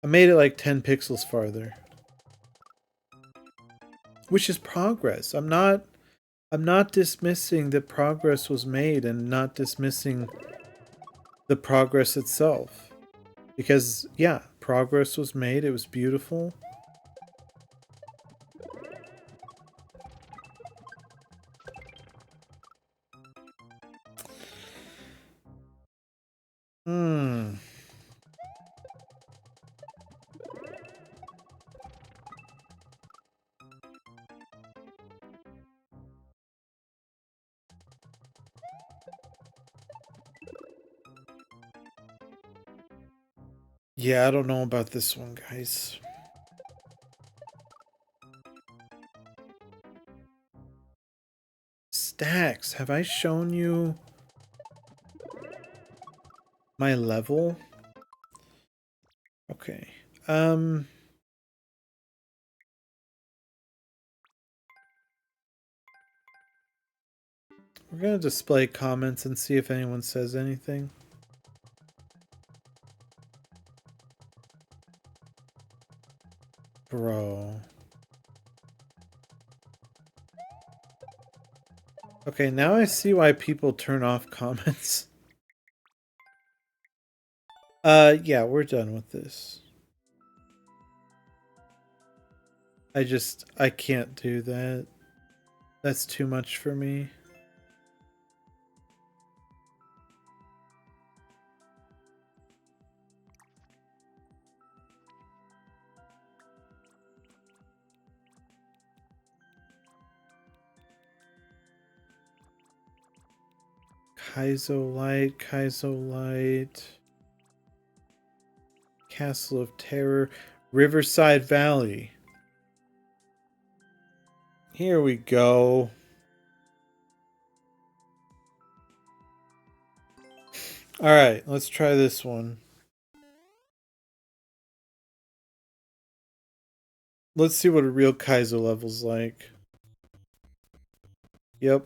I made it like 10 pixels farther. Which is progress. I'm not dismissing that progress was made and not dismissing the progress itself. Because, yeah, progress was made. It was beautiful. Yeah, I don't know about this one, guys. Stacks, have I shown you my level? Okay. We're gonna display comments and see if anyone says anything. Bro. Okay, now I see why people turn off comments. Yeah, we're done with this. I can't do that. That's too much for me. Kaizo Light, Kaizo Light. Castle of Terror, Riverside Valley. Here we go. Alright, let's try this one. Let's see what a real Kaizo level's like. Yep.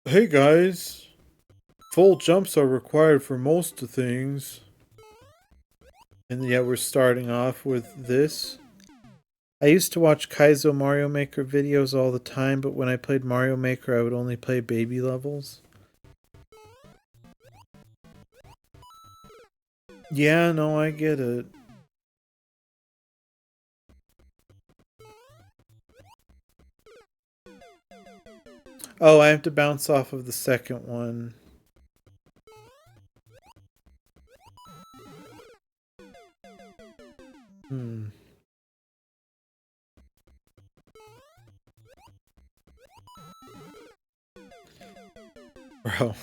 Hey guys. Full jumps are required for most things. And yet we're starting off with this. I used to watch Kaizo Mario Maker videos all the time, but when I played Mario Maker, I would only play baby levels. Yeah, no, I get it. Oh, I have to bounce off of the second one. Hmm. Bro.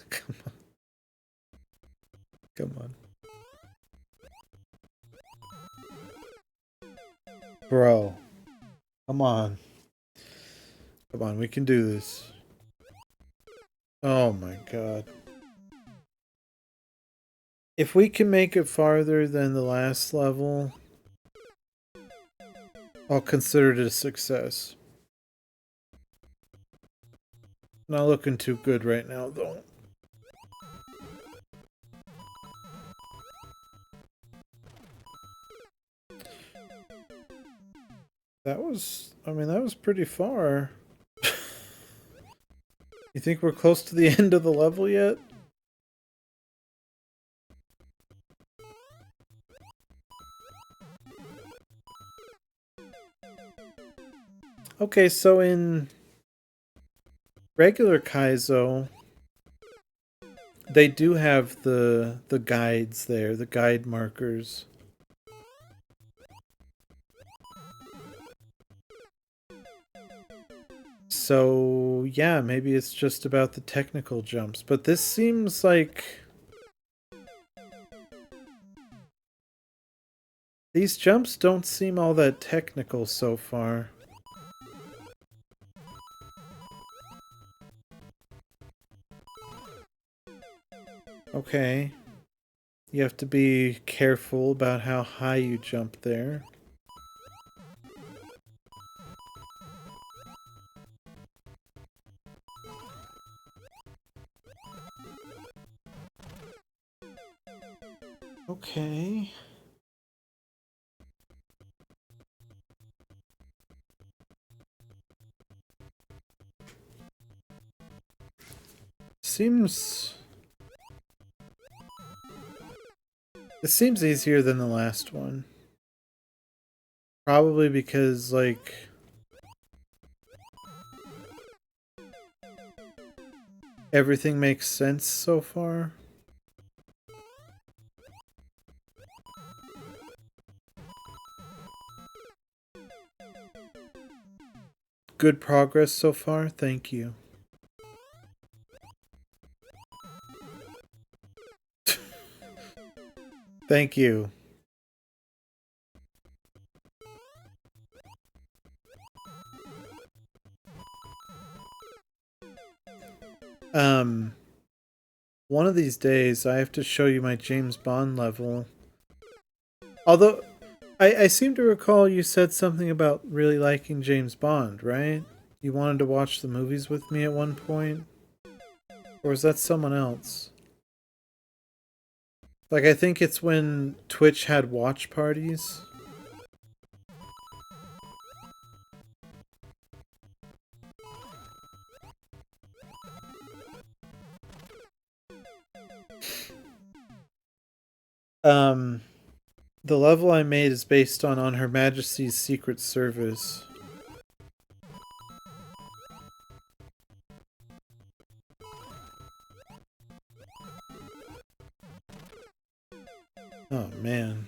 Come on. Come on. Bro. Come on. Come on, we can do this. Oh my god. If we can make it farther than the last level, I'll consider it a success. Not looking too good right now, though. That was pretty far. You think we're close to the end of the level yet? Okay, so in regular Kaizo, they do have the guides there, the guide markers. So, yeah, maybe it's just about the technical jumps, but this seems like these jumps don't seem all that technical so far. Okay. You have to be careful about how high you jump there. Okay. It seems easier than the last one. Probably because, like, everything makes sense so far. Good progress so far, thank you. Thank you. Um, one of these days I have to show you my James Bond level. Although, I seem to recall you said something about really liking James Bond, right? You wanted to watch the movies with me at one point? Or is that someone else? Like, I think it's when Twitch had watch parties. Um, the level I made is based on Her Majesty's Secret Service. Oh, man.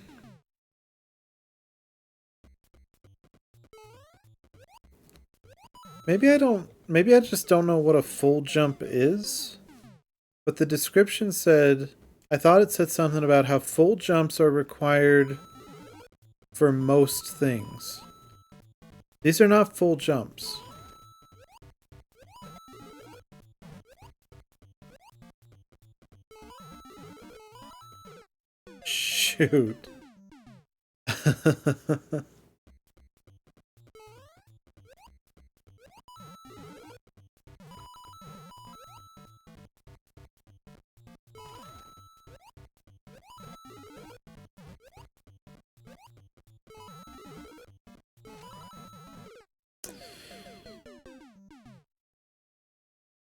Maybe I just don't know what a full jump is. But the description said, I thought it said something about how full jumps are required for most things. These are not full jumps. Shoot.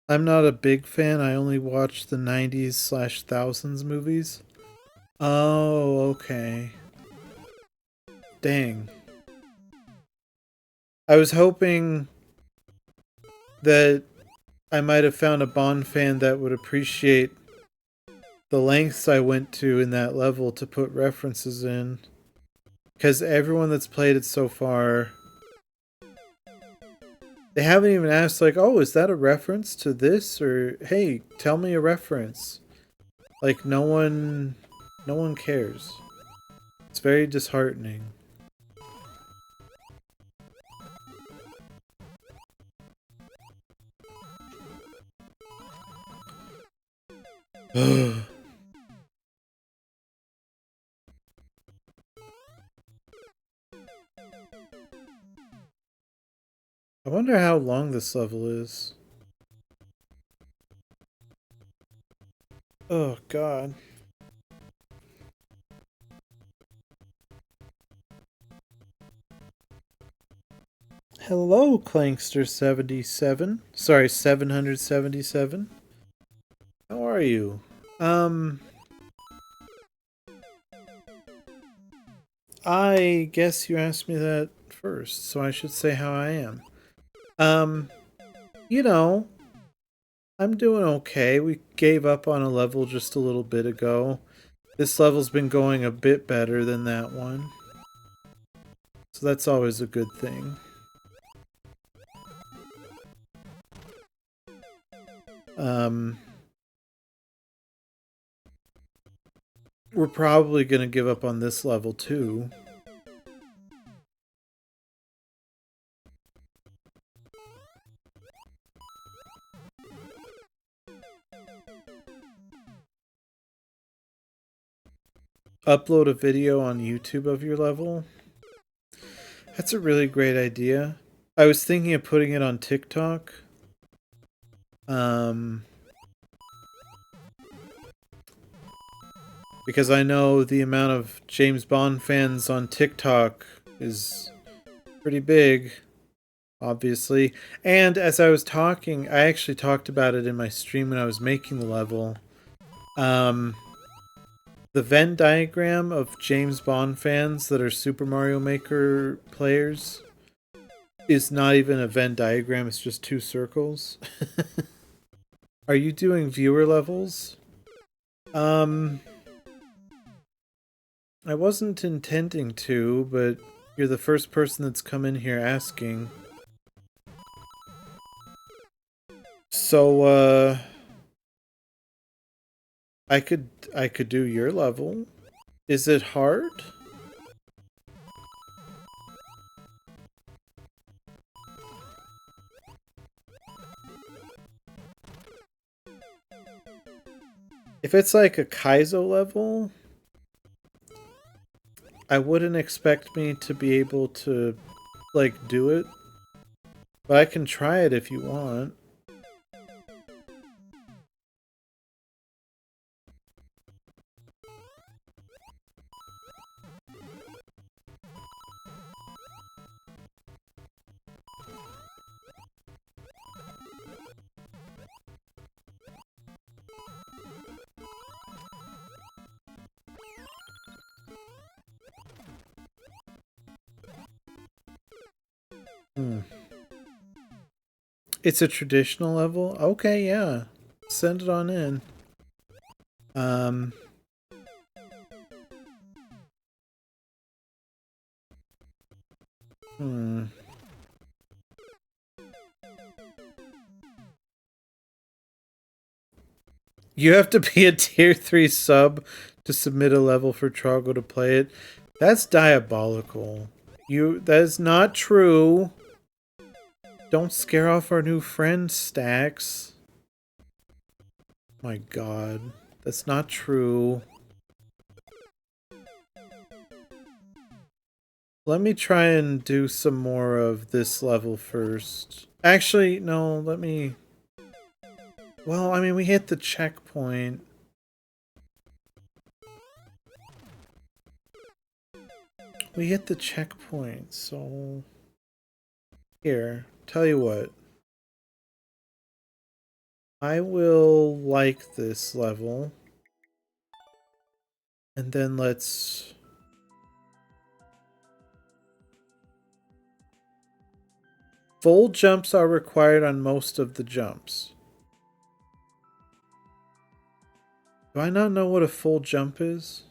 I'm not a big fan. I only watch the 90s/thousands movies. Oh, okay. Dang. I was hoping that I might have found a Bond fan that would appreciate the lengths I went to in that level to put references in. Because everyone that's played it so far, they haven't even asked, like, oh, is that a reference to this? Or, hey, tell me a reference. Like, no one cares. It's very disheartening. I wonder how long this level is. Oh, God. Hello, Clankster77. Sorry, 777. How are you? I guess you asked me that first, so I should say how I am. Um, you know, I'm doing okay. We gave up on a level just a little bit ago. This level's been going a bit better than that one. So that's always a good thing. We're probably going to give up on this level too. Upload a video on YouTube of your level. That's a really great idea. I was thinking of putting it on TikTok. Because I know the amount of James Bond fans on TikTok is pretty big, obviously. And as I was talking, I actually talked about it in my stream when I was making the level. The Venn diagram of James Bond fans that are Super Mario Maker players is not even a Venn diagram, it's just two circles. Are you doing viewer levels? I wasn't intending to, but you're the first person that's come in here asking. So, I could do your level. Is it hard? If it's like a Kaizo level, I wouldn't expect me to be able to, like, do it. But I can try it if you want. It's a traditional level? Okay, yeah. Send it on in. Um... Hmm. You have to be a tier 3 sub to submit a level for Trago to play it. That's diabolical. That is not true. Don't scare off our new friend, Stacks. My god. That's not true. Let me try and do some more of this level first. Actually, no, let me... Well, I mean, we hit the checkpoint. We hit the checkpoint, so... Here, tell you what. I will like this level. And then let's... Full jumps are required on most of the jumps. Do I not know what a full jump is?